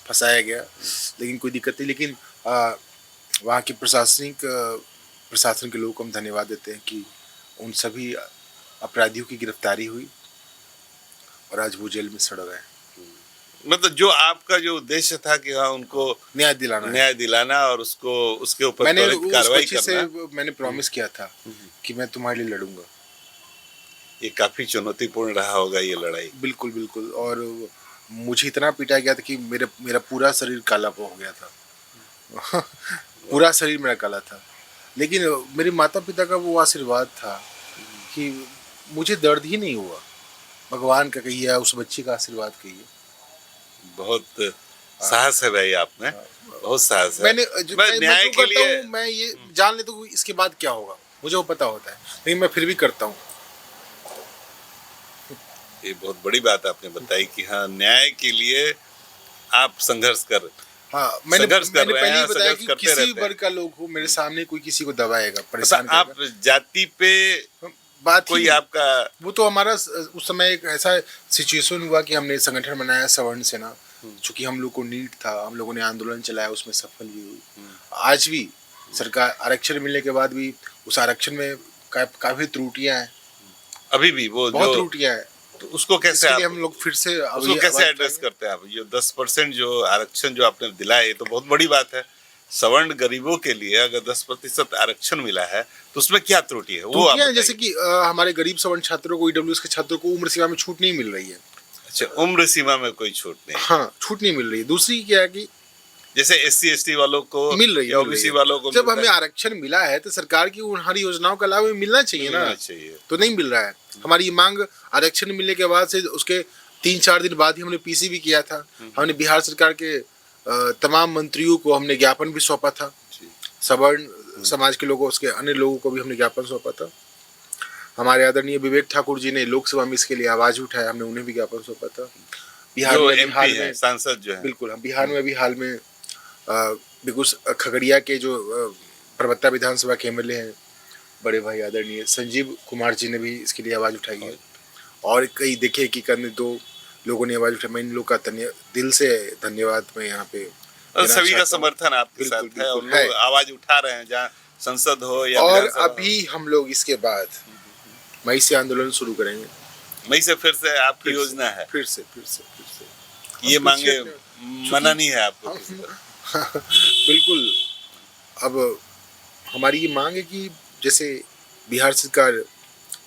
फंसाया गया, लेकिन कोई दिक्कत नहीं। लेकिन वहाँ की प्रशासन के लोगों को हम धन्यवाद देते हैं कि उन सभी अपराधियों की गिरफ्तारी हुई और आज वो जेल में सड़ रहे हैं। मतलब जो आपका जो उद्देश्य था कि हाँ उनको न्याय दिलाना और उसको उसके ऊपर मैंने त्वरित उस कार्रवाई बच्ची से करना, मैंने प्रॉमिस किया था कि मैं तुम्हारे लिए लड़ूंगा। ये काफी चुनौतीपूर्ण रहा होगा ये लड़ाई। बिल्कुल बिल्कुल, और मुझे इतना पीटा गया था कि मेरा पूरा शरीर काला हो गया था पूरा शरीर मेरा काला था, लेकिन मेरे माता पिता का वो आशीर्वाद था कि मुझे दर्द ही नहीं हुआ। भगवान का कहिए, उस बच्ची का आशीर्वाद कहिए। बहुत साहस है भाई आप में, बहुत साहस है। मैं न्याय जो के करता लिए हूँ, मैं ये जान लेता हूँ इसके बाद क्या होगा, मुझे वो पता होता है, लेकिन मैं फिर भी करता हूँ। ये बहुत बड़ी बात आपने बताई कि हाँ न्याय के लिए आप संघर्ष कर हाँ, मैंने रहे पहले ही हैं, बताया संघर्ष कि करते किसी रहते भी वर्ग हैं। का लोग हो, मेरे सामने कोई किसी को दबाएगा, परेशान मतलब आप करेगा, जाति पे बात कोई ही आपका वो तो हमारा उस समय एक ऐसा सिचुएशन हुआ कि हमने संगठन बनाया सवर्ण सेना, चूंकि हम लोग को नीड था, हम लोगों ने आंदोलन चलाया, उसमें सफल भी हुई। आज भी सरकार आरक्षण मिलने के बाद भी उस आरक्षण में काफी त्रुटियां हैं, अभी भी वो बहुत जो त्रुटियां हैं। तो उसको कैसे इसके लिए आप हम लोग फिर से उसको कैसे एड्रेस करते हैं आप? ये 10% जो आरक्षण जो आपने दिलाया ये तो बहुत बड़ी बात है। सवर्ण गरीबों के लिए अगर 10% आरक्षण मिला है तो उसमें क्या त्रुटि है वो आप त्रुटियां, बताइए। जैसे कि हमारे गरीब सवर्ण छात्रों को, EWS के छात्रों को उम्र सीमा में छूट नहीं मिल रही है। अच्छा, उम्र सीमा में कोई छूट नहीं। हाँ, छूट नहीं मिल रही है। दूसरी क्या है कि जैसे SC ST वालों को मिल रही या है, OBC वालों को जब मिलता हमें है। आरक्षण मिला है तो सरकार की उन हर योजनाओं का लाभ हमें मिलना चाहिए ना, मिलना चाहिए। तो नहीं मिल रहा है। हमारी ये मांग आरक्षण मिलने के बाद से उसके 3-4 दिन बाद ही हमने PC भी किया था। हमने बिहार सरकार के तमाम मंत्रियों को हमने ज्ञापन भी सौंपा था, सवर्ण समाज के लोगों, उसके अन्य लोगों को भी हमने ज्ञापन सौंपा था। हमारे आदरणीय विवेक ठाकुर जी ने लोकसभा में इसके लिए आवाज उठाया, हमने उन्हें भी ज्ञापन सौंपा था। बिहार में MP है, सांसद जो है, बिल्कुल, हम बिहार में भी हाल में खगड़िया के जो परबत्ता विधानसभा के MLA हैं, बड़े भाई आदरणीय संजीव कुमार जी ने भी इसके लिए आवाज उठाई है, और कई देखे कि करने 2 लोगों ने आवाज उठाई। मैं इन लोग का दिल से धन्यवाद मैं यहाँ पे और सभी का समर्थन आपके साथ है और लोग आवाज उठा रहे हैं, जहाँ संसद हो या और विधानसभा। अभी हम लोग इसके बाद मई से आंदोलन शुरू करेंगे। मई से फिर से आपकी योजना है? फिर से ये मांगे मना नहीं है आपको किसी तरह? बिल्कुल। अब हमारी ये मांग है कि जैसे बिहार सरकार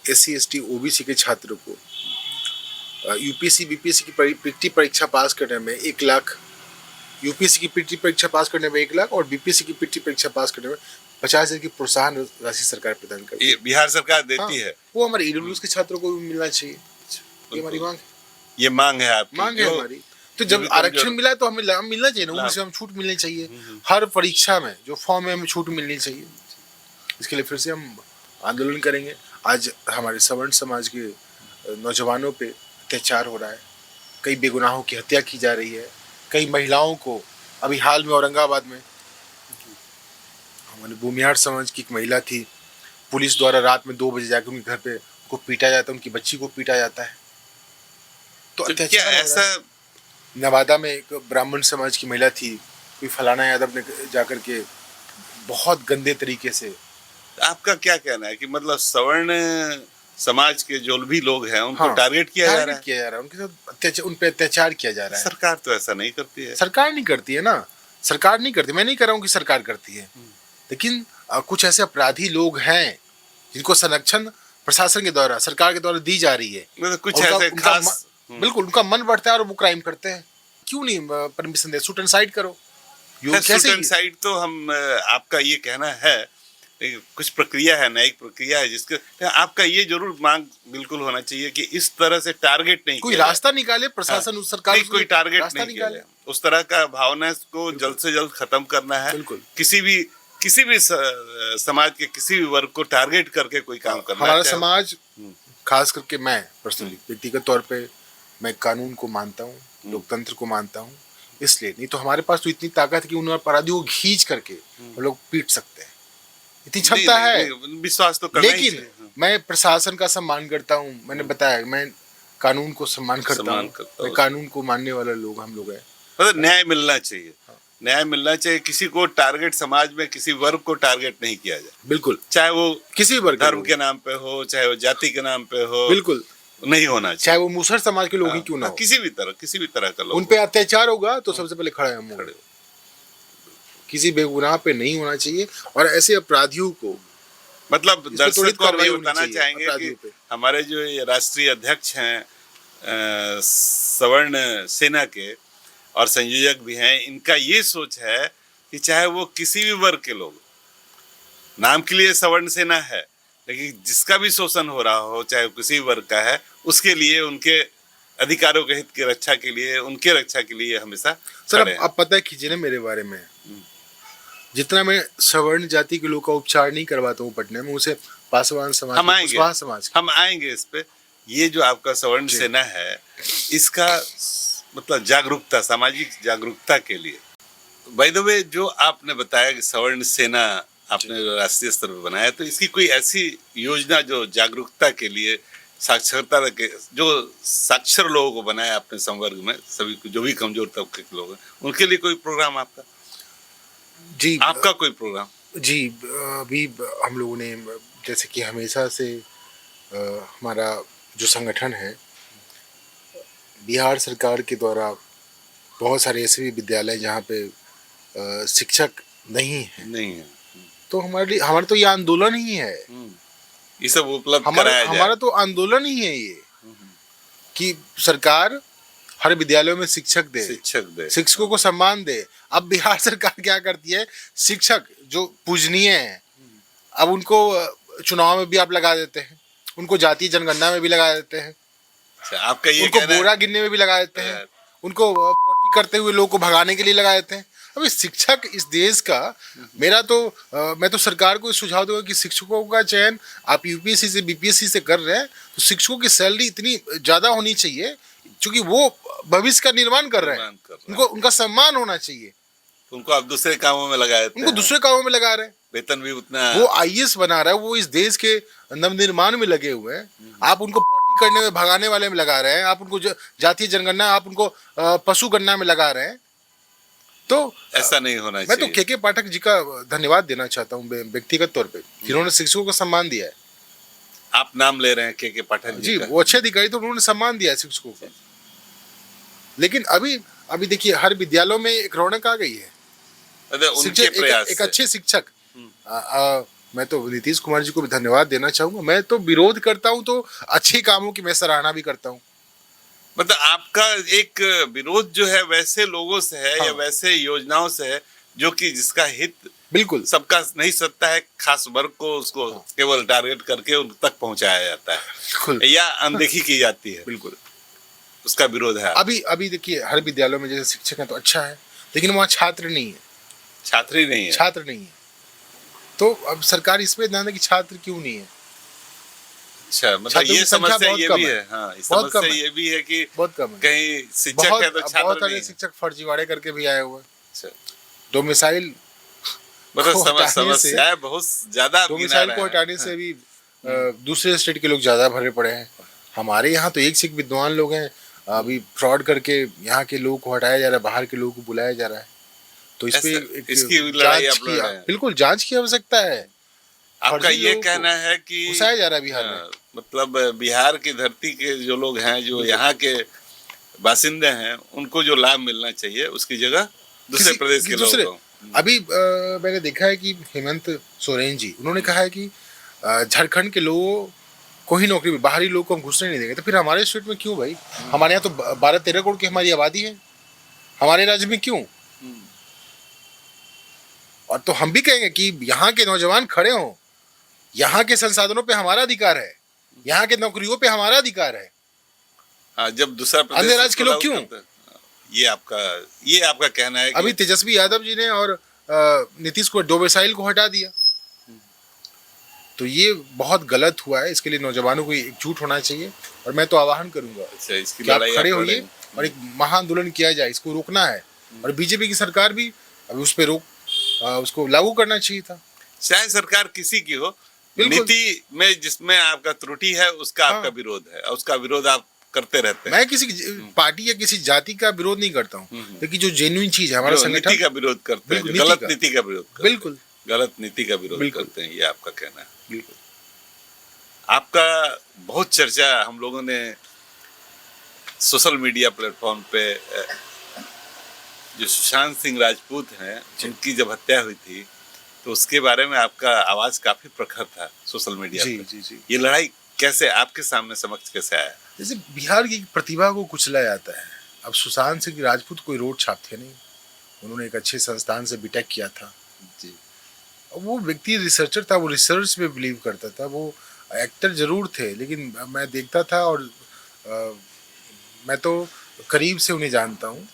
SC ST OBC के छात्रों को UPSC BPSC की पीटी परीक्षा पास करने में 1 लाख, UPSC की पीटी परीक्षा पास करने में 1 लाख और BPSC की पीटी परीक्षा पास करने में 50,000 की प्रोत्साहन राशि सरकार प्रदान करती है। ये बिहार सरकार देती है? वो हमारे EWS के छात्रों को भी मिलना चाहिए, ये हमारी मांग है। ये मांग है आपकी? मांग है हमारी। तो जब आरक्षण मिला तो हमें लाभ मिलना चाहिए ना, उनसे हम छूट मिलनी चाहिए। हर परीक्षा में जो फॉर्म है हमें छूट मिलनी चाहिए। इसके लिए फिर से हम आंदोलन करेंगे। आज हमारे सवर्ण समाज के नौजवानों पे अत्याचार हो रहा है, कई बेगुनाहों की हत्या की जा रही है, कई महिलाओं को, अभी हाल में औरंगाबाद में हमारे भूमिहार समाज की एक महिला थी, पुलिस द्वारा रात में 2 बजे जाकर उनके घर पे उनको पीटा जाता है, उनकी बच्ची को पीटा जाता है। तो क्या अत्याचार ऐसा? नवादा में एक ब्राह्मण समाज की महिला थी, कोई फलाना यादव ने जाकर के बहुत गंदे तरीके से। आपका क्या कहना है कि मतलब सवर्ण समाज के जो भी लोग हैं उनको टारगेट किया जा रहा है, उनके साथ उन पे अत्याचार किया जा रहा है। सरकार तो ऐसा नहीं करती है। सरकार नहीं करती है ना, सरकार नहीं करती। मैं नहीं कह रहा हूँ कि सरकार करती है, लेकिन कुछ ऐसे अपराधी लोग हैं जिनको संरक्षण प्रशासन के द्वारा, सरकार के द्वारा दी जा रही है। मतलब कुछ ऐसे खास बिल्कुल उनका मन बढ़ता है और वो क्राइम करते हैं। क्यों नहीं permission they? Shoot and side करो। शूट एंड साइड तो हम आपका ये कहना है, कुछ प्रक्रिया है, न्यायिक प्रक्रिया है जिसके आपका ये जरूर मांग बिल्कुल होना चाहिए कि इस तरह से टारगेट नहीं, कोई रास्ता निकाले प्रशासन, उस सरकार नहीं, कोई टारगेट नहीं निकाले। उस तरह का भावना को जल्द से जल्द खत्म करना है। किसी भी किसी भी समाज के किसी भी वर्ग को टारगेट करके कोई काम करना हमारा चाहे- समाज, खास करके मैं पर्सनली व्यक्तिगत तौर पे मैं कानून को मानता हूँ, लोकतंत्र को मानता हूँ, इसलिए नहीं तो हमारे पास तो इतनी ताकत है कि उन अपराधियों को खींच करके हम लोग पीट सकते हैं, इतनी क्षमता नहीं, है। नहीं, विश्वास तो करना ही लेकिन चाहिए। मैं प्रशासन का सम्मान करता हूँ, मैंने बताया मैं कानून को सम्मान करता सम्मान हूँ, करता मैं हूँ। कानून को मानने वाला लोग हम लोग हैं। मतलब न्याय मिलना चाहिए, न्याय मिलना चाहिए। किसी को टारगेट, समाज में किसी वर्ग को टारगेट नहीं किया जाए, बिल्कुल, चाहे वो किसी भी वर्ग के धर्म लोग, के नाम पे हो, चाहे वो जाति के नाम पे हो, बिल्कुल, नहीं होना चाहे चाहिए। वो मुसहर समाज के लोग ही क्यों ना हो, किसी भी तरह का लोग उन पे अत्याचार होगा तो सबसे पहले खड़े हम खड़े होंगे। किसी बेगुनाह पे नहीं होना चाहिए और ऐसे अपराधियों को मतलब इस पे दर्शक त्वरित को हम कार्रवाई ये होनी बताना चाहिए चाहेंगे अपराधियों कि पे। हमारे जो ये राष्ट्रीय अध्यक्ष हैं सवर्ण सेना के और संयोजक भी हैं, इनका ये सोच है कि चाहे वो किसी भी वर्ग के लोग, नाम के लिए सवर्ण सेना है, लेकिन जिसका भी शोषण हो रहा हो, चाहे वो किसी भी वर्ग का है, उसके लिए, उनके अधिकारों के हित की रक्षा के लिए, उनके रक्षा के लिए हमेशा सर खड़े हैं। अब पता है कीजिए ना मेरे बारे में, जितना मैं सवर्ण जाति के लोग का उपचार नहीं करवाता हूँ पटना में, उसे पासवान समाज, हम आएंगे, कुशवाहा समाज हम आएंगे इस पे। ये जो आपका सवर्ण सेना है, इसका मतलब जागरूकता, सामाजिक जागरूकता के लिए, बाय द वे जो आपने बताया कि सवर्ण सेना आपने राष्ट्रीय स्तर पर बनाया, तो इसकी कोई ऐसी योजना जो जागरूकता के लिए, साक्षरता के, जो साक्षर लोगों को बनाया अपने संवर्ग में, सभी को, जो भी कमजोर तबके के लोग हैं, उनके लिए कोई प्रोग्राम आपका? जी, आपका कोई प्रोग्राम? जी, अभी हम लोगों ने जैसे कि हमेशा से हमारा जो संगठन है, बिहार सरकार के द्वारा बहुत सारे ऐसे भी विद्यालय जहाँ पे शिक्षक नहीं है, नहीं है, तो हमारा तो ये आंदोलन ही है, ये सब उपलब्ध कराया जाए। हमारा तो आंदोलन ही है ये कि सरकार हर विद्यालयों में शिक्षक दे, शिक्षकों को सम्मान दे। अब बिहार सरकार क्या करती है, शिक्षक जो पूजनीय है, अब उनको चुनाव में भी आप लगा देते हैं, उनको जातीय जनगणना में भी लगा देते हैं, आपका ये उनको कहना है? बोरा गिनने में भी लगा देते हैं, उनको पोटी करते हुए लोगों को भगाने के लिए लगा देते हैं। अभी शिक्षक इस देश का, मेरा तो मैं तो सरकार को सुझाव दूंगा कि शिक्षकों का चयन आप यूपीएससी से बीपीएससी से कर रहे हैं, तो शिक्षकों की सैलरी इतनी ज्यादा होनी चाहिए, क्योंकि वो भविष्य का निर्माण कर रहे हैं, उनको उनका सम्मान होना चाहिए। उनको आप दूसरे कामों में लगा देते हैं, उनको दूसरे कामों में लगा रहे हैं, वेतन भी उतना, वो आईएएस बना रहा है, वो इस देश के नवनिर्माण में लगे हुए हैं, आप उनको पोटी करने में, भगाने वाले में लगा रहे हैं, आप उनको जातीय जनगणना, आप उनको पशु गणना में लगा रहे हैं। तो ऐसा नहीं होना मैं चाहिए। तो के पाठक जी का धन्यवाद देना चाहता हूँ व्यक्तिगत तौर पे, जिन्होंने शिक्षकों को सम्मान दिया है। आप नाम ले रहे हैं के पाठक जी, का। वो अच्छे अधिकारी, तो उन्होंने सम्मान दिया है शिक्षकों को। लेकिन अभी देखिए हर विद्यालयों में एक रौनक आ गई है, उनके शिक्षक प्रयास एक से। अच्छे शिक्षक। मैं तो नीतीश कुमार जी को भी धन्यवाद देना चाहूंगा। मैं तो विरोध करता हूं तो अच्छे कामों की मैं सराहना भी करता हूं। मतलब आपका एक विरोध जो है वैसे लोगों से है, हाँ। या वैसे योजनाओं से है जो कि जिसका हित बिल्कुल सबका नहीं सकता है, खास वर्ग को उसको केवल टारगेट करके उन तक पहुंचाया जाता बिल्कुल है या अनदेखी की जाती है, बिल्कुल। उसका विरोध है। अभी देखिए हर विद्यालयों में जैसे शिक्षक है तो अच्छा है, लेकिन वहाँ छात्र नहीं है, छात्री नहीं है, छात्र नहीं है। तो अब सरकार इस पे ध्यान दे कि छात्र क्यों नहीं है। अच्छा, मतलब छात्रों ये की संख्या समस्या बहुत ये कम भी है। है। हाँ, इस बहुत कम समस्या है। ये भी है कि बहुत कम है, कहीं शिक्षक है तो छात्र बहुत नहीं सारे है। शिक्षक फर्जीवाड़े करके भी आए हुए हैं। अच्छा, डोमिसाइल मतलब को हटाने समस्याएं बहुत ज्यादा डोमिसाइल को हटाने से भी दूसरे स्टेट के लोग ज्यादा भरे पड़े हैं। हमारे यहाँ तो एक से एक विद्वान लोग हैं, अभी फ्रॉड करके यहाँ के लोगों को हटाया जा रहा है, बाहर के लोगों को बुलाया जा रहा है। तो इस पे इसकी लड़ाई आप लड़ जांच रहे हैं। बिल्कुल जांच की आवश्यकता है। आपका फर्जी ये लोगों को कहना है कि घुसाया जा रहा है बिहार में। मतलब बिहार की धरती के जो लोग हैं, जो यहाँ के बासिंदे हैं, उनको जो लाभ मिलना चाहिए उसकी जगह दूसरे प्रदेश के लोगों को। अभी मैंने देखा है कि हेमंत सोरेन जी, उन्होंने कहा है कि झारखंड के लोगों को ही नौकरी, बाहरी लोगों को हम घुसने नहीं देंगे। तो फिर हमारे स्टेट में क्यों भाई? हमारे यहाँ तो 12-13 करोड़ की हमारी आबादी है, हमारे राज्य में क्यों? और तो हम भी कहेंगे कि यहाँ के नौजवान खड़े हों, यहाँ के संसाधनों पे हमारा अधिकार है, यहाँ के नौकरियों पे हमारा अधिकार है। जब दूसरा प्रदेश अन्य राज्य के लोग क्यों? ये आपका कहना है कि अभी तेजस्वी यादव जी ने और नीतीश को डोमिसाइल को हटा दिया। तो ये बहुत गलत हुआ है। इसके लिए नौजवानों को एकजुट होना चाहिए और मैं तो आह्वान करूंगा अच्छा, इसकी कि आप लड़ाई खड़े आप होइए लड़ेंगे। और एक महाआंदोलन किया जाए। इसको रोकना है और बीजेपी की सरकार भी अभी उस पर उसको लागू करना चाहिए था। चाहे सरकार किसी की हो, बिल्कुल। नीति में जिसमें आपका त्रुटि है उसका हाँ। आपका विरोध है और उसका विरोध आप करते रहते हैं। मैं किसी पार्टी या किसी जाति का विरोध नहीं करता हूँ, लेकिन जो जेन्युइन चीज है हमारा जो नीति संगठन, का विरोध करते हैं, बिल्कुल, जो नीति गलत का। नीति का विरोध करते हैं, बिल्कुल गलत नीति का विरोध बिल्कुल। करते हैं, ये आपका कहना है। बिल्कुल। आपका बहुत चर्चा हम लोगों ने सोशल मीडिया प्लेटफॉर्म पे जो सुशांत सिंह राजपूत हैं उनकी जब हत्या हुई थी तो उसके बारे में आपका आवाज काफी प्रखर था सोशल मीडिया जी पे। जी जी। ये लड़ाई कैसे आपके सामने समक्ष कैसे आया? जैसे बिहार की प्रतिभा को कुचला जाता है। अब सुशांत सिंह राजपूत कोई रोड छाप थे नहीं, उन्होंने एक अच्छे संस्थान से बीटेक किया था जी। वो व्यक्ति रिसर्चर था, वो रिसर्च में बिलीव करता था। वो एक्टर जरूर थे लेकिन मैं देखता था और मैं तो करीब से उन्हें जानता हूँ।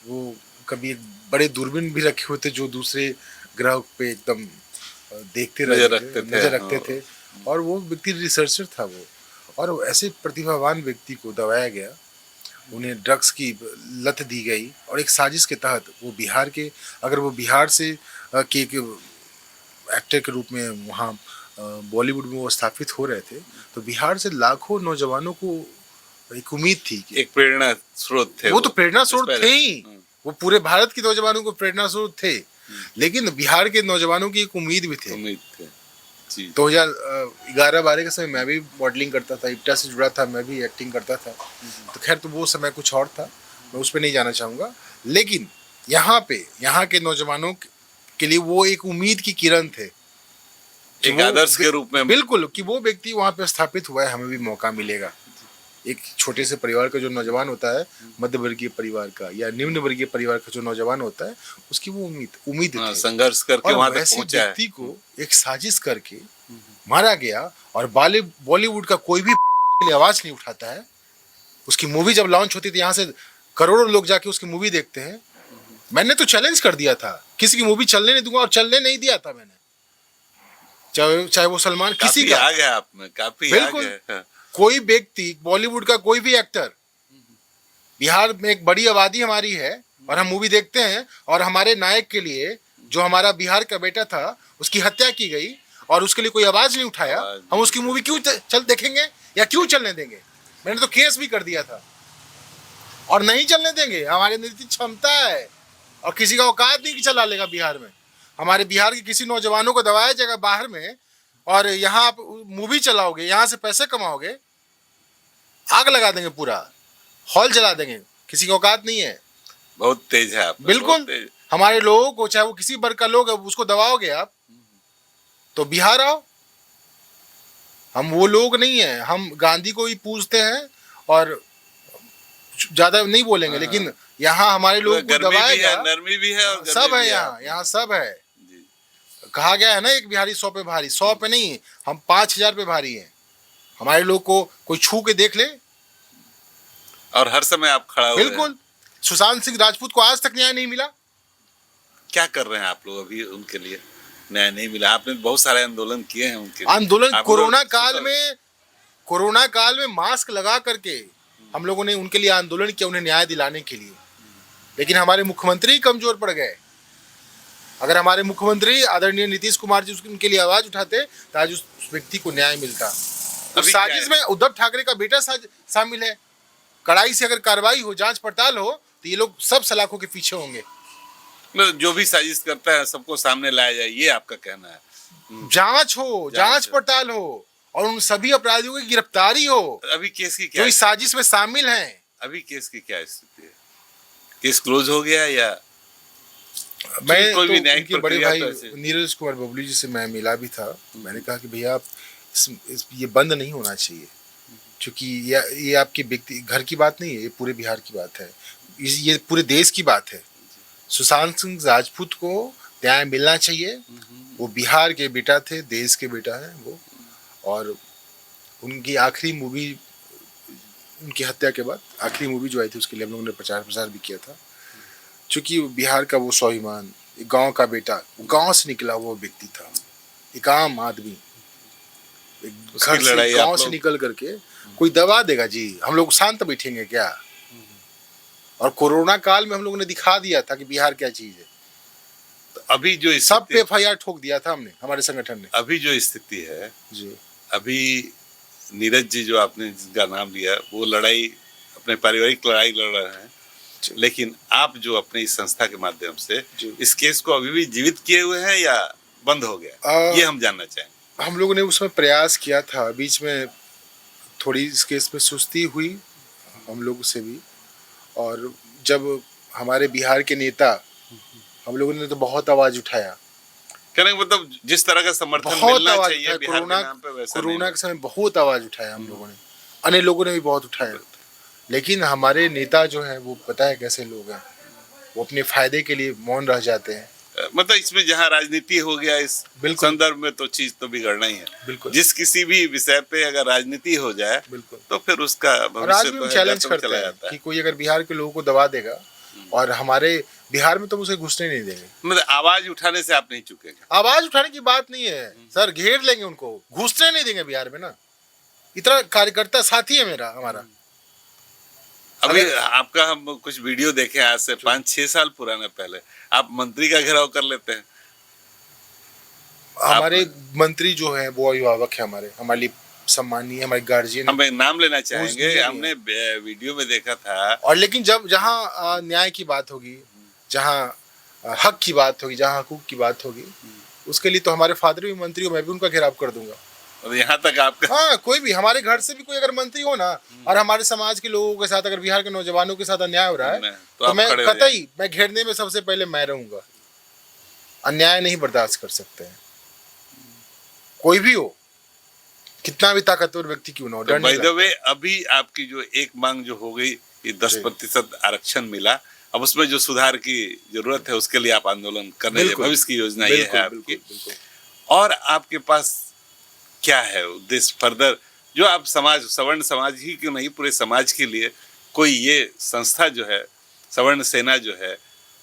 वो कभी एक बड़े दूरबीन भी रखे हुए थे जो दूसरे ग्रह पे एकदम देखते नजर नजर रखते थे और वो व्यक्ति रिसर्चर था वो। और ऐसे प्रतिभावान व्यक्ति को दबाया गया, उन्हें ड्रग्स की लत दी गई और एक साजिश के तहत वो बिहार के, अगर वो बिहार से के एक्टर के रूप में वहाँ बॉलीवुड में वो स्थापित हो रहे थे तो बिहार से लाखों नौजवानों को एक उम्मीद थी कि एक प्रेरणा स्रोत थे वो तो प्रेरणा स्रोत पहले। थे ही, वो पूरे भारत के नौजवानों को प्रेरणा स्रोत थे, लेकिन बिहार के नौजवानों की एक उम्मीद भी थे। उम्मीद थे जी। 2011-12 के समय मैं भी मॉडलिंग करता था, इप्टा से जुड़ा था, मैं भी एक्टिंग करता था। तो खैर तो वो समय कुछ और था, मैं उस पर नहीं जाना चाहूँगा। लेकिन यहाँ पे यहाँ के नौजवानों के लिए वो एक उम्मीद की किरण थे, एक आदर्श के रूप में। बिल्कुल, कि वो व्यक्ति वहाँ पे स्थापित हुआ है, हमें भी मौका मिलेगा। एक छोटे से परिवार का जो नौजवान होता है, मध्य वर्गीय परिवार का या निम्न वर्गीय परिवार का जो नौजवान होता है, उसकी वो उम्मीद हाँ, थी। संघर्ष करके और वहां तक वैसे पहुंचा है। व्यक्ति को एक साजिश करके मारा गया और बॉलीवुड का कोई भी उसके लिए आवाज नहीं उठाता है। उसकी मूवी जब लॉन्च होती थी यहाँ से करोड़ों लोग जाके उसकी मूवी देखते हैं। मैंने तो चैलेंज कर दिया था, किसी की मूवी चलने नहीं दूंगा और चलने नहीं दिया था मैंने, चाहे वो सलमान किसी का। आ गया आप में, काफी बिल्कुल। आ गया। कोई व्यक्ति बॉलीवुड का कोई भी एक्टर, बिहार में एक बड़ी आबादी हमारी है और हम मूवी देखते हैं और हमारे नायक के लिए जो हमारा बिहार का बेटा था उसकी हत्या की गई और उसके लिए कोई आवाज नहीं उठाया, हम उसकी मूवी क्यों चल देखेंगे या क्यों चलने देंगे? मैंने तो केस भी कर दिया था और नहीं चलने देंगे। हमारे नीति क्षमता है और किसी का औकात नहीं कि चला लेगा बिहार में। हमारे बिहार के किसी नौजवानों को दबाया जाएगा बाहर में और यहाँ आप मूवी चलाओगे, यहाँ से पैसे कमाओगे, आग लगा देंगे, पूरा हॉल जला देंगे, किसी की औकात नहीं है। बहुत तेज है आप। बिल्कुल। हमारे लोगों को, चाहे वो किसी वर्ग का लोग है, उसको दबाओगे आप तो बिहार आओ। हम वो लोग नहीं है, हम गांधी को ही पूजते हैं और ज्यादा नहीं बोलेंगे, लेकिन यहाँ हमारे लोगों को दबाया गया। नरमी भी है और सब है यहाँ सब है। कहा गया है ना, एक बिहारी 100 पे भारी। 100 पे नहीं, हम 5000 पे भारी हैं। हमारे लोग को कोई छू के देख ले और हर समय आप खड़ा हुए। बिल्कुल। सुशांत सिंह राजपूत को आज तक न्याय नहीं मिला। क्या कर रहे हैं आप लोग अभी उनके लिए? न्याय नहीं मिला। आपने बहुत सारे आंदोलन किए हैं उनके लिए। आंदोलन कोरोना काल में मास्क लगा करके हम लोगों ने उनके लिए आंदोलन किया, उन्हें न्याय दिलाने के लिए। लेकिन हमारे मुख्यमंत्री कमजोर पड़ गए। अगर हमारे मुख्यमंत्री आदरणीय नीतीश कुमार जी उनके लिए आवाज उठाते तो आज उस व्यक्ति को न्याय मिलता। उस साजिश में उद्धव ठाकरे का बेटा शामिल है। कड़ाई से अगर कार्रवाई हो, जांच पड़ताल हो तो ये लोग सब सलाखों के पीछे होंगे। जो भी साजिश करता है सबको सामने लाया जाए, ये आपका कहना है। जांच हो, जांच पड़ताल हो और उन सभी अपराधियों की गिरफ्तारी हो। अभी केस की क्या, जो इस साजिश में शामिल हैं। अभी केस की क्या स्थिति है? केस क्लोज हो गया या? मैं कोई तो भी न्यायिक उनके बड़े भाई प्रक्रिया नीरज कुमार बबलू जी से मैं मिला भी था। मैंने कहा कि भैया आप ये बंद नहीं होना चाहिए, क्योंकि ये आपके व्यक्ति घर की बात नहीं है, ये पूरे बिहार की बात है, ये पूरे देश की बात है। सुशांत सिंह राजपूत को न्याय मिलना चाहिए। वो बिहार के बेटा थे, देश के बेटा है वो। और उनकी आखिरी मूवी, उनकी हत्या के बाद आखिरी मूवी जो आई थी उसके लिए हम लोगों ने प्रचार प्रसार भी किया था। चूँकि बिहार का वो स्वाभिमान, एक गांव का बेटा, गांव से निकला वो व्यक्ति था, एक आम आदमी, एक उसकी घर से लड़ाई गांव आप से लोग- निकल करके कोई दबा देगा जी? हम लोग शांत बैठेंगे क्या? और कोरोना काल में हम लोगों ने दिखा दिया था कि बिहार क्या चीज है। तो अभी जो सब पे स्थिति FIR ठोक दिया था हमने, हमारे संगठन ने अभी जो स्थिति है, जी। अभी नीरज जी जो आपने जिनका नाम लिया, वो लड़ाई अपने पारिवारिक लड़ाई लड़ रहे हैं, जी। लेकिन आप जो अपने इस संस्था के माध्यम से जी। इस केस को अभी भी जीवित किए हुए हैं या बंद हो गया, ये हम जानना चाहेंगे। हम लोगों ने उसमें प्रयास किया था, बीच में थोड़ी इस केस में सुस्ती हुई हम लोग से भी, और जब हमारे बिहार के नेता, हम लोगों ने तो बहुत आवाज उठाया, कहने का मतलब जिस तरह का समर्थन बहुत मिलना आवाज चाहिए उठाया। बिहार के नाम पे, वैसा नहीं कोरोना हुआ। के समय बहुत आवाज उठाया हम लोगों ने, अन्य लोगों ने भी बहुत उठाया, लेकिन हमारे नेता जो है वो पता है कैसे लोग हैं, वो अपने फायदे के लिए मौन रह जाते हैं। मतलब इसमें जहाँ राजनीति हो गया इस बिल्कुल। संदर्भ में, तो चीज तो बिगड़ना ही है। बिल्कुल। जिस किसी भी विषय पे अगर राजनीति हो जाए, बिल्कुल। तो फिर उसका और आज भविष्य भी तो हम है, चैलेंज जाता करते चला हैं जाता है। कि कोई अगर बिहार के लोगों को दबा देगा, और हमारे बिहार में तो उसे घुसने नहीं देंगे। मतलब आवाज उठाने से आप नहीं चुकेंगे। आवाज उठाने की बात नहीं है सर, घेर लेंगे उनको, घुसने नहीं देंगे बिहार में ना। इतना कार्यकर्ता साथी है मेरा, हमारा। अभी अगर- आपका हम कुछ वीडियो देखे आज से 5-6 साल पुराने पहले, आप मंत्री का घेराव कर लेते हैं। हमारे मंत्री जो है वो अभिभावक है हमारे, हमारे लिए सम्मानीय, हमारे गार्जियन। हम एक नाम लेना चाहेंगे, मुझे भी हमने वीडियो में देखा था। और लेकिन जब जहाँ न्याय की बात होगी, जहाँ हक की बात होगी, जहाँ हकूक की बात होगी, उसके लिए तो हमारे फादर भी मंत्री हो, मैं भी उनका घेराव कर दूंगा। और यहाँ तक आपका हाँ, कोई भी हमारे घर से भी कोई अगर मंत्री हो ना, और हमारे समाज के लोगों के साथ, अगर बिहार के नौजवानों के साथ अन्याय हो रहा है, तो तो आप मैं खड़े हो कतई, मैं घेरने में सबसे पहले मैं रहूंगा। अन्याय नहीं बर्दाश्त कर सकते हैं, कोई भी हो, कितना भी ताकतवर व्यक्ति क्यों ना हो, तो डर नहीं by the way, अभी आपकी जो एक मांग जो हो गई कि 10% आरक्षण मिला, अब उसमें जो सुधार की जरूरत है उसके लिए आप आंदोलन करने बिल्कुल। भविष्य की योजना ये बिल्कुल, है आपकी। बिल्कुल, बिल्कुल। और आपके पास क्या है उद्देश्य फर्दर, जो आप समाज, सवर्ण समाज ही क्यों नहीं, पूरे समाज के लिए कोई ये संस्था जो है, सवर्ण सेना जो है,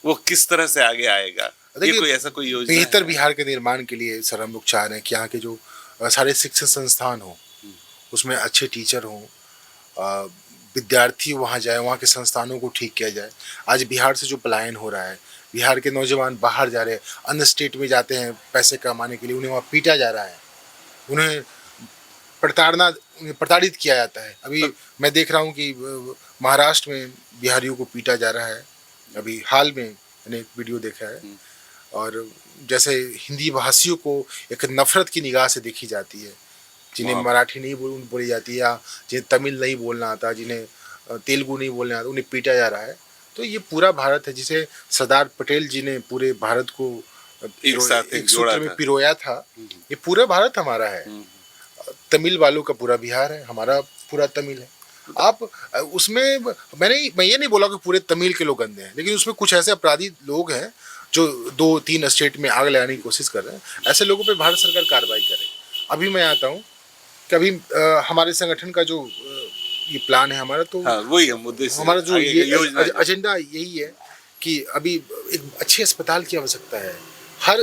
वो किस तरह से आगे आएगा, ये देखिए, कोई ऐसा कोई योजना बेहतर है? बिहार के निर्माण के लिए सर हम लोग चाह रहे हैं कि यहाँ के जो सारे शिक्षण संस्थान हो, उसमें अच्छे टीचर हों, विद्यार्थी वहाँ जाए, वहाँ के संस्थानों को ठीक किया जाए। आज बिहार से जो पलायन हो रहा है, बिहार के नौजवान बाहर जा रहे हैं, अन्य स्टेट में जाते हैं पैसे कमाने के लिए, उन्हें वहाँ पीटा जा रहा है, उन्हें प्रताड़ित किया जाता है। अभी मैं देख रहा हूँ कि महाराष्ट्र में बिहारियों को पीटा जा रहा है, अभी हाल में मैंने एक वीडियो देखा है। और जैसे हिंदी भाषियों को एक नफरत की निगाह से देखी जाती है, जिन्हें मराठी नहीं बोली जाती है, या जिन्हें तमिल नहीं बोलना आता, जिन्हें तेलुगु नहीं बोलना आता, उन्हें पीटा जा रहा है। तो ये पूरा भारत है, जिसे सरदार पटेल जी ने पूरे भारत को एक साथ एक जोड़ा सूत्र में था। पिरोया था। ये पूरा भारत हमारा है, तमिल वालों का पूरा बिहार है, हमारा पूरा तमिल है। आप उसमें मैं ये नहीं बोला कि पूरे तमिल के लोग गंदे हैं, लेकिन उसमें कुछ ऐसे अपराधी लोग हैं जो 2-3 स्टेट में आग लगाने की कोशिश कर रहे हैं। ऐसे लोगों पे भारत सरकार कार्रवाई करे। अभी मैं आता हूँ कि अभी हमारे संगठन का जो ये प्लान है हमारा, तो हाँ, वही हम उद्देश्य, हमारा जो आगे की ये योजना है। एजेंडा यही है कि अभी एक अच्छे अस्पताल की आवश्यकता है। हर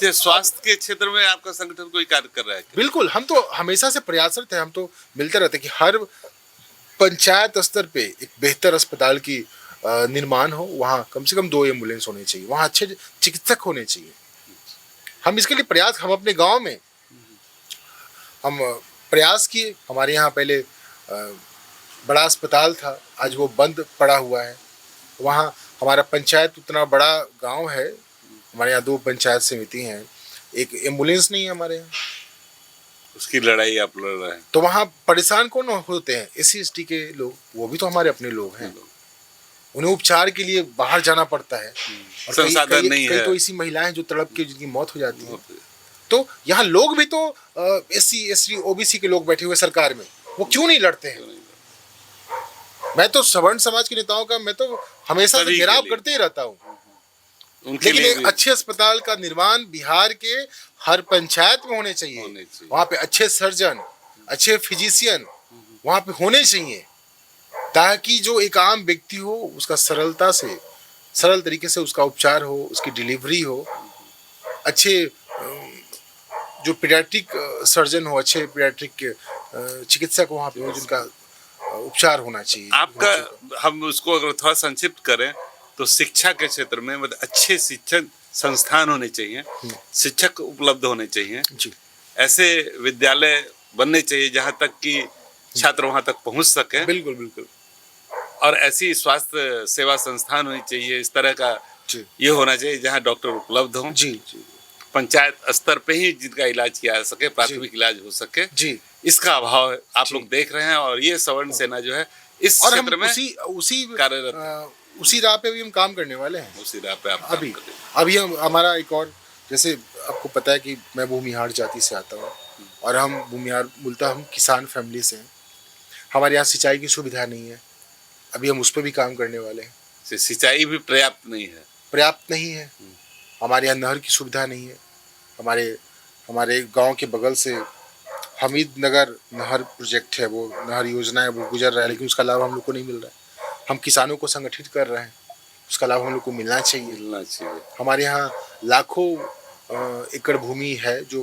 ये स्वास्थ्य के क्षेत्र में आपका संगठन कोई कार्य कर रहा है क्या? बिल्कुल, हम तो हमेशा से प्रयासरत हैं, हम तो मिलते रहते हैं कि हर पंचायत स्तर पे एक बेहतर अस्पताल की निर्माण हो, वहाँ कम से कम 2 एम्बुलेंस होने चाहिए, वहाँ अच्छे चिकित्सक होने चाहिए। हम इसके लिए प्रयास, हम अपने गांव में हम प्रयास किए। हमारे यहाँ पहले बड़ा अस्पताल था, आज वो बंद पड़ा हुआ है। वहाँ हमारा पंचायत उतना बड़ा गांव है, हमारे यहाँ 2 पंचायत समिति हैं, एक एम्बुलेंस नहीं है हमारे यहाँ, उसकी लड़ाई आप लड़ रहे हैं। तो वहाँ परेशान कौन होते हैं? SC ST के लोग, वो भी तो हमारे अपने लोग हैं। उन्हें उपचार के लिए बाहर जाना पड़ता है, और संसाधन नहीं कई है। तो ऐसी महिलाएं जो तड़प के जिनकी मौत हो जाती है। तो यहाँ लोग भी तो SC ST OBC के लोग बैठे हुए सरकार में, वो क्यों नहीं लड़ते हैं? मैं तो सवर्ण समाज के नेताओं का मैं तो हमेशा से सभी के घेराव लिए। करते ही रहता हूँ, उनके लेकिन लिए एक भी अच्छे अस्पताल का निर्माण बिहार के हर पंचायत में होने चाहिए। वहाँ पे अच्छे सर्जन, अच्छे फिजिशियन वहाँ पे होने चाहिए, ताकि जो एक आम व्यक्ति हो उसका सरलता से सरल तरीके से उसका उपचार हो, उसकी डिलीवरी हो, अच्छे जो पीडियाट्रिक सर्जन हो, अच्छे पीडियाट्रिक चिकित्सक वहाँ पे हो जिनका उपचार होना चाहिए आपका बच्चों का। हम उसको अगर थोड़ा संक्षिप्त करें तो शिक्षा के क्षेत्र में मतलब अच्छे शिक्षण संस्थान होने चाहिए, शिक्षक उपलब्ध होने चाहिए, जी ऐसे विद्यालय बनने चाहिए जहाँ तक कि छात्र वहाँ तक पहुँच सके, बिल्कुल बिल्कुल और ऐसी स्वास्थ्य सेवा संस्थान होनी चाहिए, इस तरह का जी ये होना चाहिए जहाँ डॉक्टर उपलब्ध हों, जी जी पंचायत स्तर पे ही जिनका इलाज किया जा सके, प्राथमिक इलाज हो सके, जी। इसका अभाव आप जी। लोग देख रहे हैं। और ये सवर्ण सेना जो है इस और हम क्षेत्र में उसी कार्यरत उसी राह पे भी हम काम करने वाले हैं। उसी राह पे आप काम अभी कर रहे हैं। अभी हम हमारा एक और, जैसे आपको पता है कि मैं भूमिहार जाति से आता हूँ और हम भूमिहार मूलतः हम किसान फैमिली से हैं। हमारे यहाँ सिंचाई की सुविधा नहीं है, अभी हम उस पर भी काम करने वाले हैं। सिंचाई भी पर्याप्त नहीं है, पर्याप्त नहीं है, हमारे यहाँ नहर की सुविधा नहीं है। हमारे गांव के बगल से हमीद नगर नहर प्रोजेक्ट है, वो नहर योजना है, वो गुजर रहा है, लेकिन उसका लाभ हम लोग को नहीं मिल रहा है। हम किसानों को संगठित कर रहे हैं, उसका लाभ हम लोग को मिलना चाहिए। मिलना चाहिए। हमारे यहाँ लाखों एकड़ भूमि है जो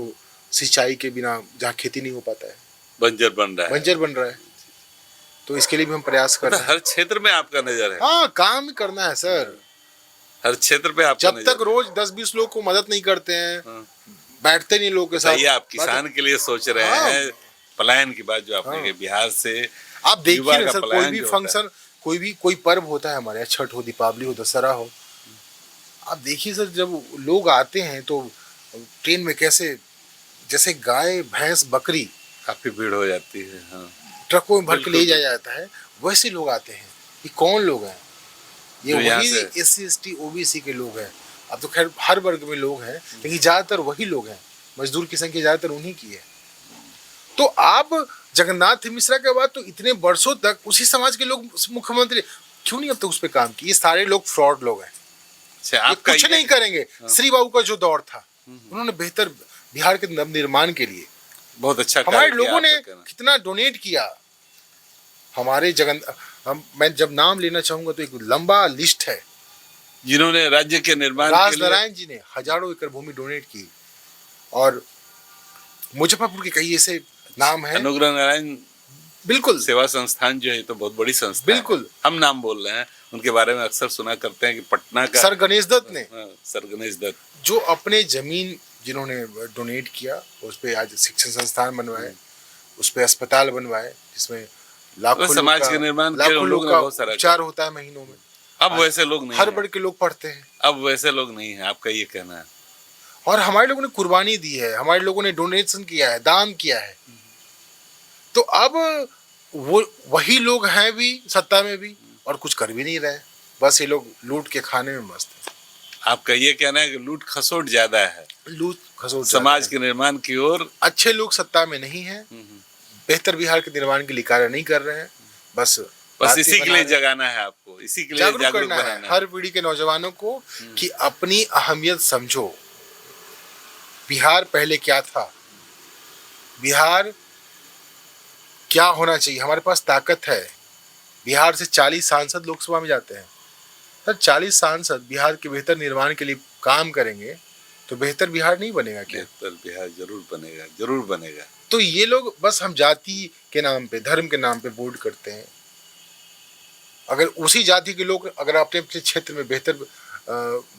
सिंचाई के बिना, जहाँ खेती नहीं हो पाता है, बंजर बन रहा है, बंजर बन रहा है। तो इसके लिए भी हम प्रयास कर मतलब रहे हैं। हर क्षेत्र में आपका नजर है, हाँ, काम करना है सर। हर क्षेत्र पे आपका जब नजर तक रोज 10-20 लोग को मदद नहीं करते हैं, हाँ। बैठते नहीं लोगों के साथ। बताइए, आप किसान के लिए सोच रहे हाँ। हैं, पलायन की बात जो आपने हाँ। कही बिहार से, आप युवा देखिए ना का सर, कोई पलायन भी जो होता है। फंक्शन, कोई पर्व होता है हमारे यहाँ, छठ हो, दीपावली हो, दशहरा हो, आप देखिए सर, जब लोग आते हैं तो ट्रेन में कैसे, जैसे गाय भैंस बकरी काफी भीड़ हो जाती है। हाँ। ट्रकों में भर के ले बिल्कुल। जाया जाता है, वैसे लोग आते हैं। ये कौन लोग हैं? ये जो यहाँ वही से- SC ST OBC के लोग हैं। अब तो खैर हर वर्ग में लोग हैं, लेकिन ज्यादातर वही लोग हैं। मजदूर की संख्या ज्यादातर उन्हीं की है। तो आप जगन्नाथ मिश्रा के बाद तो इतने वर्षों तक उसी समाज के लोग मुख्यमंत्री क्यों नहीं अब तक उस पर काम किए? ये सारे लोग फ्रॉड लोग हैं। अच्छा, ये आपका कुछ ये नहीं करेंगे। श्री बाबू का जो दौर था, उन्होंने बेहतर बिहार के नवनिर्माण के लिए बहुत अच्छा हमारे कार्य किया लोगों ने आपका कहना। कितना डोनेट किया। हमारे मैं जब नाम लेना चाहूंगा तो एक लंबा लिस्ट है। जिन्होंने राज्य के निर्माण राज के लिए नारायण जी ने हजारों एकड़ भूमि डोनेट की, और मुजफ्फरपुर के कई ऐसे नाम हैं। अनुग्रह नारायण बिल्कुल सेवा संस्थान जो है तो बहुत बड़ी संस्था है। बिल्कुल। हम नाम बोल रहे हैं, उनके बारे में अक्सर सुना करते हैं कि पटना का सर गणेश दत्त ने, हाँ, सर गणेश दत्त, जो अपने जमीन जिन्होंने डोनेट किया, उस पे आज शिक्षण संस्थान बनवाए, उस पे अस्पताल बनवाए, जिसमें लाखों तो समाज लोग के निर्माण के लाखों लोग लोग ने का बहुत सारा उपचार होता है महीनों में। अब वैसे लोग नहीं हर हैं। वर्ग के लोग पढ़ते हैं, अब वैसे लोग नहीं है, आपका ये कहना है। और हमारे लोगों ने कुर्बानी दी है, हमारे लोगों ने डोनेशन किया है, दान किया है। तो अब वो वही लोग हैं भी सत्ता में भी, और कुछ कर भी नहीं रहे। बस ये लोग लूट के खाने में मस्त है। आपका ये कहना है कि लूट खसोट ज्यादा है, लूट खसोट समाज ज्यादा के निर्माण की ओर। है। अच्छे लोग सत्ता में नहीं है, बेहतर बिहार के निर्माण के लिए कार्य नहीं कर रहे हैं। बस बातें इसी के बना लिए रहे हैं। जगाना है आपको, इसी के लिए जागरूक जागरूक करना बनाना है है। हर पीढ़ी के नौजवानों को कि अपनी अहमियत समझो। बिहार पहले क्या था, बिहार क्या होना चाहिए। हमारे पास ताकत है। बिहार से 40 सांसद लोकसभा में जाते हैं। सर 40 सांसद बिहार के बेहतर निर्माण के लिए काम करेंगे तो बेहतर बिहार नहीं बनेगा क्या? बेहतर बिहार जरूर बनेगा, जरूर बनेगा। तो ये लोग बस हम जाति के नाम पे, धर्म के नाम पे वोट करते हैं। अगर उसी जाति के लोग अगर अपने अपने क्षेत्र में बेहतर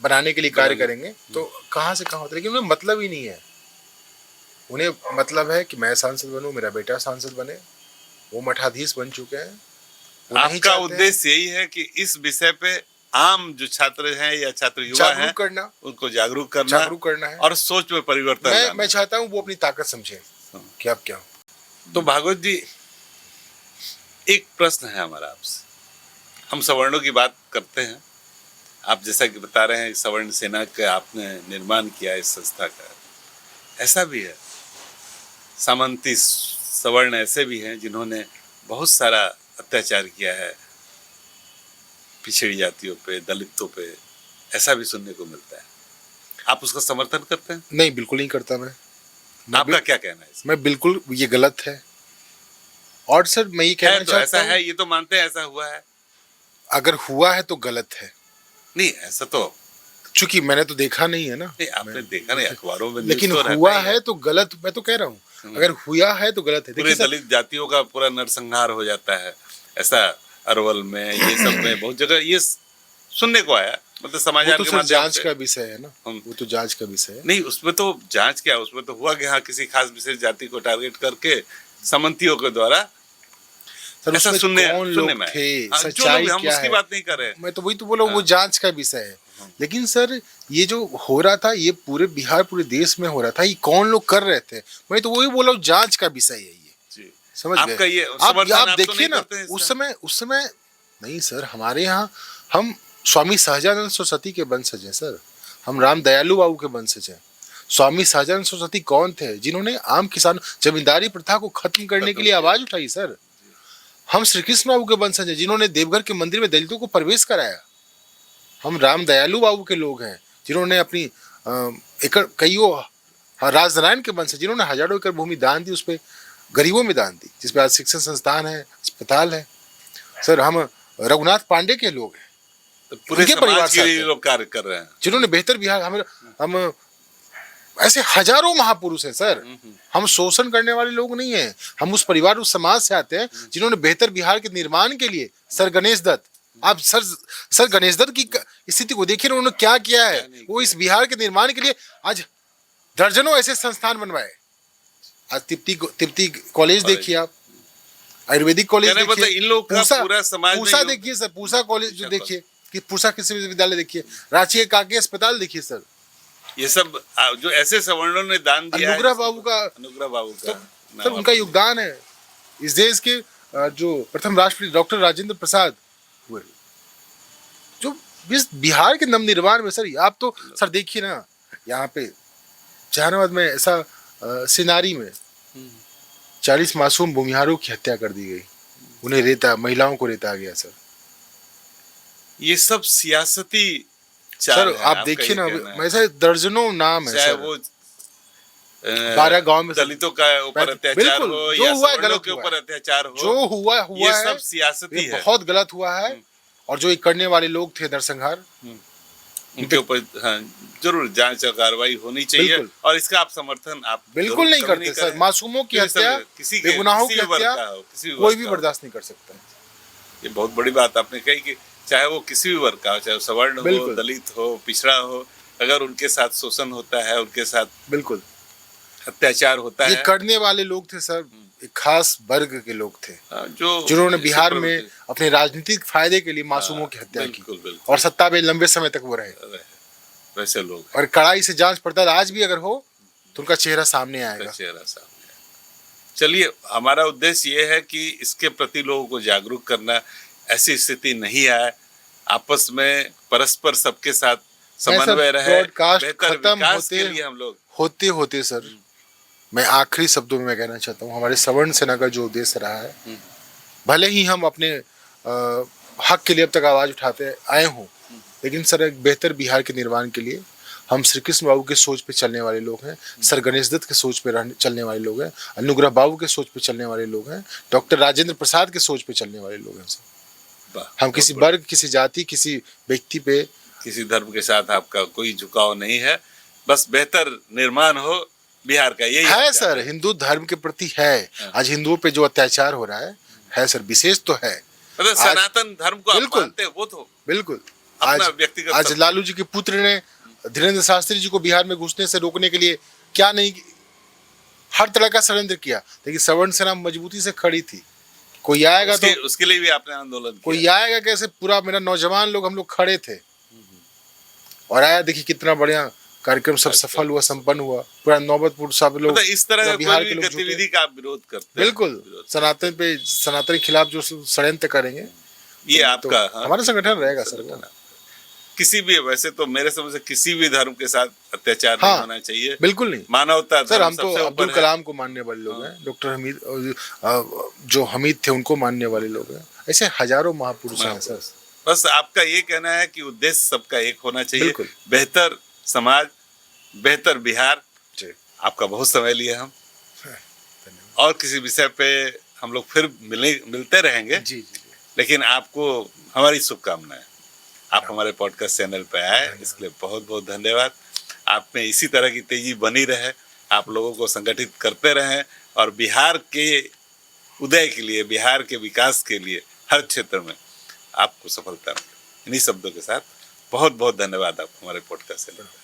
बनाने के लिए कार्य करेंगे तो कहाँ से कहाँ होता है। लेकिन उन्हें मतलब ही नहीं है। उन्हें मतलब है कि मैं सांसद बनूं, मेरा बेटा सांसद बने। वो मठाधीश बन चुके हैं। वो नहीं आपका चाहते हैं उद्देश्य यही है कि इस विषय पे आम जो छात्र हैं या छात्र युवा हैं, जागरूक करना, उनको जागरूक करना है। और सोच में परिवर्तन लाना। मैं चाहता हूँ वो अपनी ताकत समझे कि अब क्या हो। तो भागवत जी, एक प्रश्न है हमारा आपसे। हम सवर्णों की बात करते हैं, आप जैसा कि बता रहे हैं सवर्ण सेना का आपने निर्माण किया इस संस्था का। ऐसा भी है, सामंती सवर्ण ऐसे भी हैं जिन्होंने बहुत सारा अत्याचार किया है पिछड़ी जातियों पे, दलितों पे। ऐसा भी सुनने को मिलता है। आप उसका समर्थन करते हैं? नहीं, बिल्कुल नहीं करता मैं आपका क्या कहना है इसमें? मैं बिल्कुल, ये गलत है। और सर मैं ये कहना तो चाहता ऐसा हूं, है, ये तो मानते हैं ऐसा हुआ है। अगर हुआ है तो गलत है। नहीं ऐसा तो चूंकि मैंने तो देखा नहीं है ना, नहीं, आपने देखा नहीं अखबारों में, लेकिन न्यूज़ तो रहता हुआ ही है तो गलत, मैं तो कह रहा हूँ अगर हुआ है तो गलत है। पूरे देखिए सर, दलित जातियों का पूरा नरसंहार हो जाता है ऐसा, अरवल में ये सब में बहुत जगह ये सुनने को आया, मतलब वो समाचार तो के सर माध्यम जांच से। का विषय है ना, हम- वो तो जांच का विषय है। नहीं उसमें तो जांच क्या, उसमें तो हुआ कि हाँ किसी खास विशेष जाति को टारगेट करके समंतियों के द्वारा सर ऐसा उसमें सुनने कौन सुनने लोग में थे, हाँ, जो सच्चाई लोग, हम क्या उसकी है, बात नहीं कर रहे हैं। मैं तो वही तो बोला वो हाँ। जांच का विषय है। लेकिन सर ये जो हो रहा था ये पूरे बिहार पूरे देश में हो रहा था, ये कौन लोग कर रहे थे, मैं तो वही बोला जांच का विषय है ये, जी। समझ गए आपका ये आप समर्थन आप तो देखिए नहीं ना करते हैं उस इसका? समय नहीं सर, हमारे यहाँ हम स्वामी सहजानंद सरस्वती के वंशज हैं सर, हम राम दयालु बाबू के वंशज हैं। स्वामी सहजानंद सरस्वती कौन थे, जिन्होंने आम किसान जमींदारी प्रथा को खत्म करने के लिए आवाज उठाई सर। हम श्री कृष्ण बाबू के वंशज हैं, जिन्होंने देवघर के मंदिर में दलितों को प्रवेश कराया। हम राम दयालु बाबू के लोग हैं, जिन्होंने अपनी एकड़ कईयों, हाँ, राजनारायण के वंशज, जिन्होंने हजारों एकड़ भूमि दान दी, उस पर गरीबों में दान दी, जिसपे आज शिक्षण संस्थान है, अस्पताल है। सर हम रघुनाथ पांडे के लोग हैं, तो पूरे उनके परिवार समाज से के आते लिए हैं। लोग कार्य कर रहे हैं। जिन्होंने बेहतर बिहार, हम ऐसे हजारों महापुरुष हैं सर। हम शोषण करने वाले लोग नहीं हैं, हम उस परिवार उस समाज से आते हैं जिन्होंने बेहतर बिहार के निर्माण के लिए, सर गणेश दत्त, आप सर गणेश दत्त की स्थिति को देखिए ना, उन्होंने क्या किया है। वो इस बिहार के निर्माण के लिए आज दर्जनों ऐसे संस्थान बनवाए। आज तिप्ती कॉलेज देखिए आप, आयुर्वेदिक कॉलेज कहने मतलब देखिए, इन लोग का पूरा समाज में पूसा योग- देखिए सर, पूसा कॉलेज जो देखिए कि पूसा कृषि विश्वविद्यालय देखिए, रांची के काके अस्पताल देखिए सर, ये सब जो ऐसे सवर्णों ने दान दिया है, अनुग्रह बाबू का, अनुग्रह बाबू का सर उनका योगदान है। इस देश के जो प्रथम राष्ट्रपति डॉक्टर राजेंद्र प्रसाद हुए, जो इस बिहार के नवनिर्माण में सर, आप तो सर देखिए ना, यहाँ पे जहानाबाद में ऐसा सिनारी में 40 मासूम भूमिहारों की हत्या कर दी गई, उन्हें रेता, महिलाओं को रेता गया सर। ये सब सियासती चाल सर है, आप आपका देखिए ये ना, कहना है। वैसे दर्जनों नाम है चाहे सर, वो 12 गांव में दलितों का ऊपर अत्याचार बिल्कुल, हो जो या हुआ है सवर्णों गलत के हुआ ऊपर है। अत्याचार हो, जो हुआ ये है सब सियासती ये है। बहुत गलत हुआ है। और जो ये करने वाले लोग थे नरसंहार, उनके ऊपर हाँ, जरूर जांच और कार्रवाई होनी चाहिए। बिल्कुल। और इसका आप समर्थन आप बिल्कुल नहीं कभी करते सर। करें। मासूमों की क्योंकि सब हत्या, किसी के बेगुनाहों किसी की भी वर्ग हत्या का हो, किसी भी कोई वर्ग भी का हो। बर्दाश्त नहीं कर सकता है। ये बहुत बड़ी बात आपने कही कि चाहे वो किसी भी वर्ग का हो, चाहे वो सवर्ण हो, बिल्कुल। दलित हो, पिछड़ा हो, अगर उनके साथ शोषण होता है, उनके साथ बिल्कुल, अत्याचार होता ये है, करने वाले लोग थे सर, एक खास वर्ग के लोग थे, जो जिन्होंने बिहार इसी में प्रवृत्ति- अपने राजनीतिक फायदे के लिए मासूमों की हत्या की, बिल्कुल बिल्कुल और सत्ता में लंबे समय तक वो रहे। वैसे लोग और कड़ाई से जांच पड़ताल आज भी अगर हो तो उनका चेहरा सामने का आएगा। चेहरा सामने है। चलिए, हमारा उद्देश्य ये है कि इसके प्रति लोगों को जागरूक करना, ऐसी स्थिति नहीं आए, आपस में परस्पर सबके साथ समन्वय रहे, ब्रॉडकास्ट बेहतर खत्म विकास के लिए हम लोग होते होते सर, मैं आखिरी शब्दों में मैं कहना चाहता हूँ, हमारे सवर्ण सेना का जो उद्देश्य रहा है, भले ही हम अपने हक के लिए अब तक आवाज उठाते आए हों, लेकिन सर एक बेहतर बिहार के निर्माण के लिए हम श्री कृष्ण बाबू के सोच पे चलने वाले लोग हैं, सर गणेश दत्त के सोच पे चलने वाले लोग हैं, अनुग्रह बाबू के सोच पे चलने वाले लोग हैं, डॉक्टर राजेंद्र प्रसाद के सोच पे चलने वाले लोग हैं सर। हम किसी वर्ग, किसी जाति, किसी व्यक्ति पे, किसी धर्म के साथ आपका कोई झुकाव नहीं है, बस बेहतर निर्माण हो बिहार का, यही है अच्छा सर, हिंदू धर्म के प्रति है। आज हिंदुओं पे जो अत्याचार हो रहा है सर, विशेष तो है। मतलब आज- सनातन धर्म को आप बिल्कुल। मानते हैं, वो तो बिल्कुल, अपना आज व्यक्तिगत आज सब- लालू जी के पुत्र ने धीरेन्द्र शास्त्री जी को बिहार में घुसने से रोकने के लिए क्या नहीं, हर तरह का षड्यंत्र किया, लेकिन सवर्ण सेना मजबूती से खड़ी थी। कोई आएगा तो उसके लिए भी आपने आंदोलन कोई किया। आएगा कैसे, पूरा मेरा नौजवान लोग, हम लोग खड़े थे और आया, देखिए कितना बढ़िया कार्यक्रम, सब सफल हुआ, संपन्न हुआ, पूरा नौबतपुर सब लोग, मतलब इस तरह का बिहार कोई के भी लोग जुटे। गतिविधि का आप विरोध करते हैं? बिल्कुल, विरोध। सनातन के खिलाफ जो षड्यंत्र करेंगे, ये तो आपका हाँ, हमारा संगठन रहेगा सर। वो। किसी भी, वैसे तो मेरे समझ से किसी भी धर्म के साथ अत्याचार हाँ, नहीं होना चाहिए, बिल्कुल नहीं मानवता सर। धर्म हम तो सबसे अब्दुल ऊपर है। कलाम को मानने वाले लोग हैं, डॉक्टर हमीद, जो हमीद थे उनको मानने वाले लोग हैं, ऐसे हजारों महापुरुष हैं सर। बस आपका ये कहना है कि उद्देश्य सबका एक होना चाहिए, बिल्कुल। बेहतर समाज, बेहतर बिहार। जी, आपका बहुत समय लिया हम, और किसी विषय पे हम लोग फिर मिलते रहेंगे, जी, जी, जी। लेकिन आपको हमारी शुभकामनाएं। आप हमारे पॉडकास्ट चैनल पे आए, इसके लिए बहुत बहुत धन्यवाद। आप में इसी तरह की तेजी बनी रहे, आप लोगों को संगठित करते रहें और बिहार के उदय के लिए, बिहार के विकास के लिए हर क्षेत्र में आपको सफलता मिले। इन्हीं शब्दों के साथ बहुत बहुत धन्यवाद आप हमारे पॉडकास्ट चैनल पे।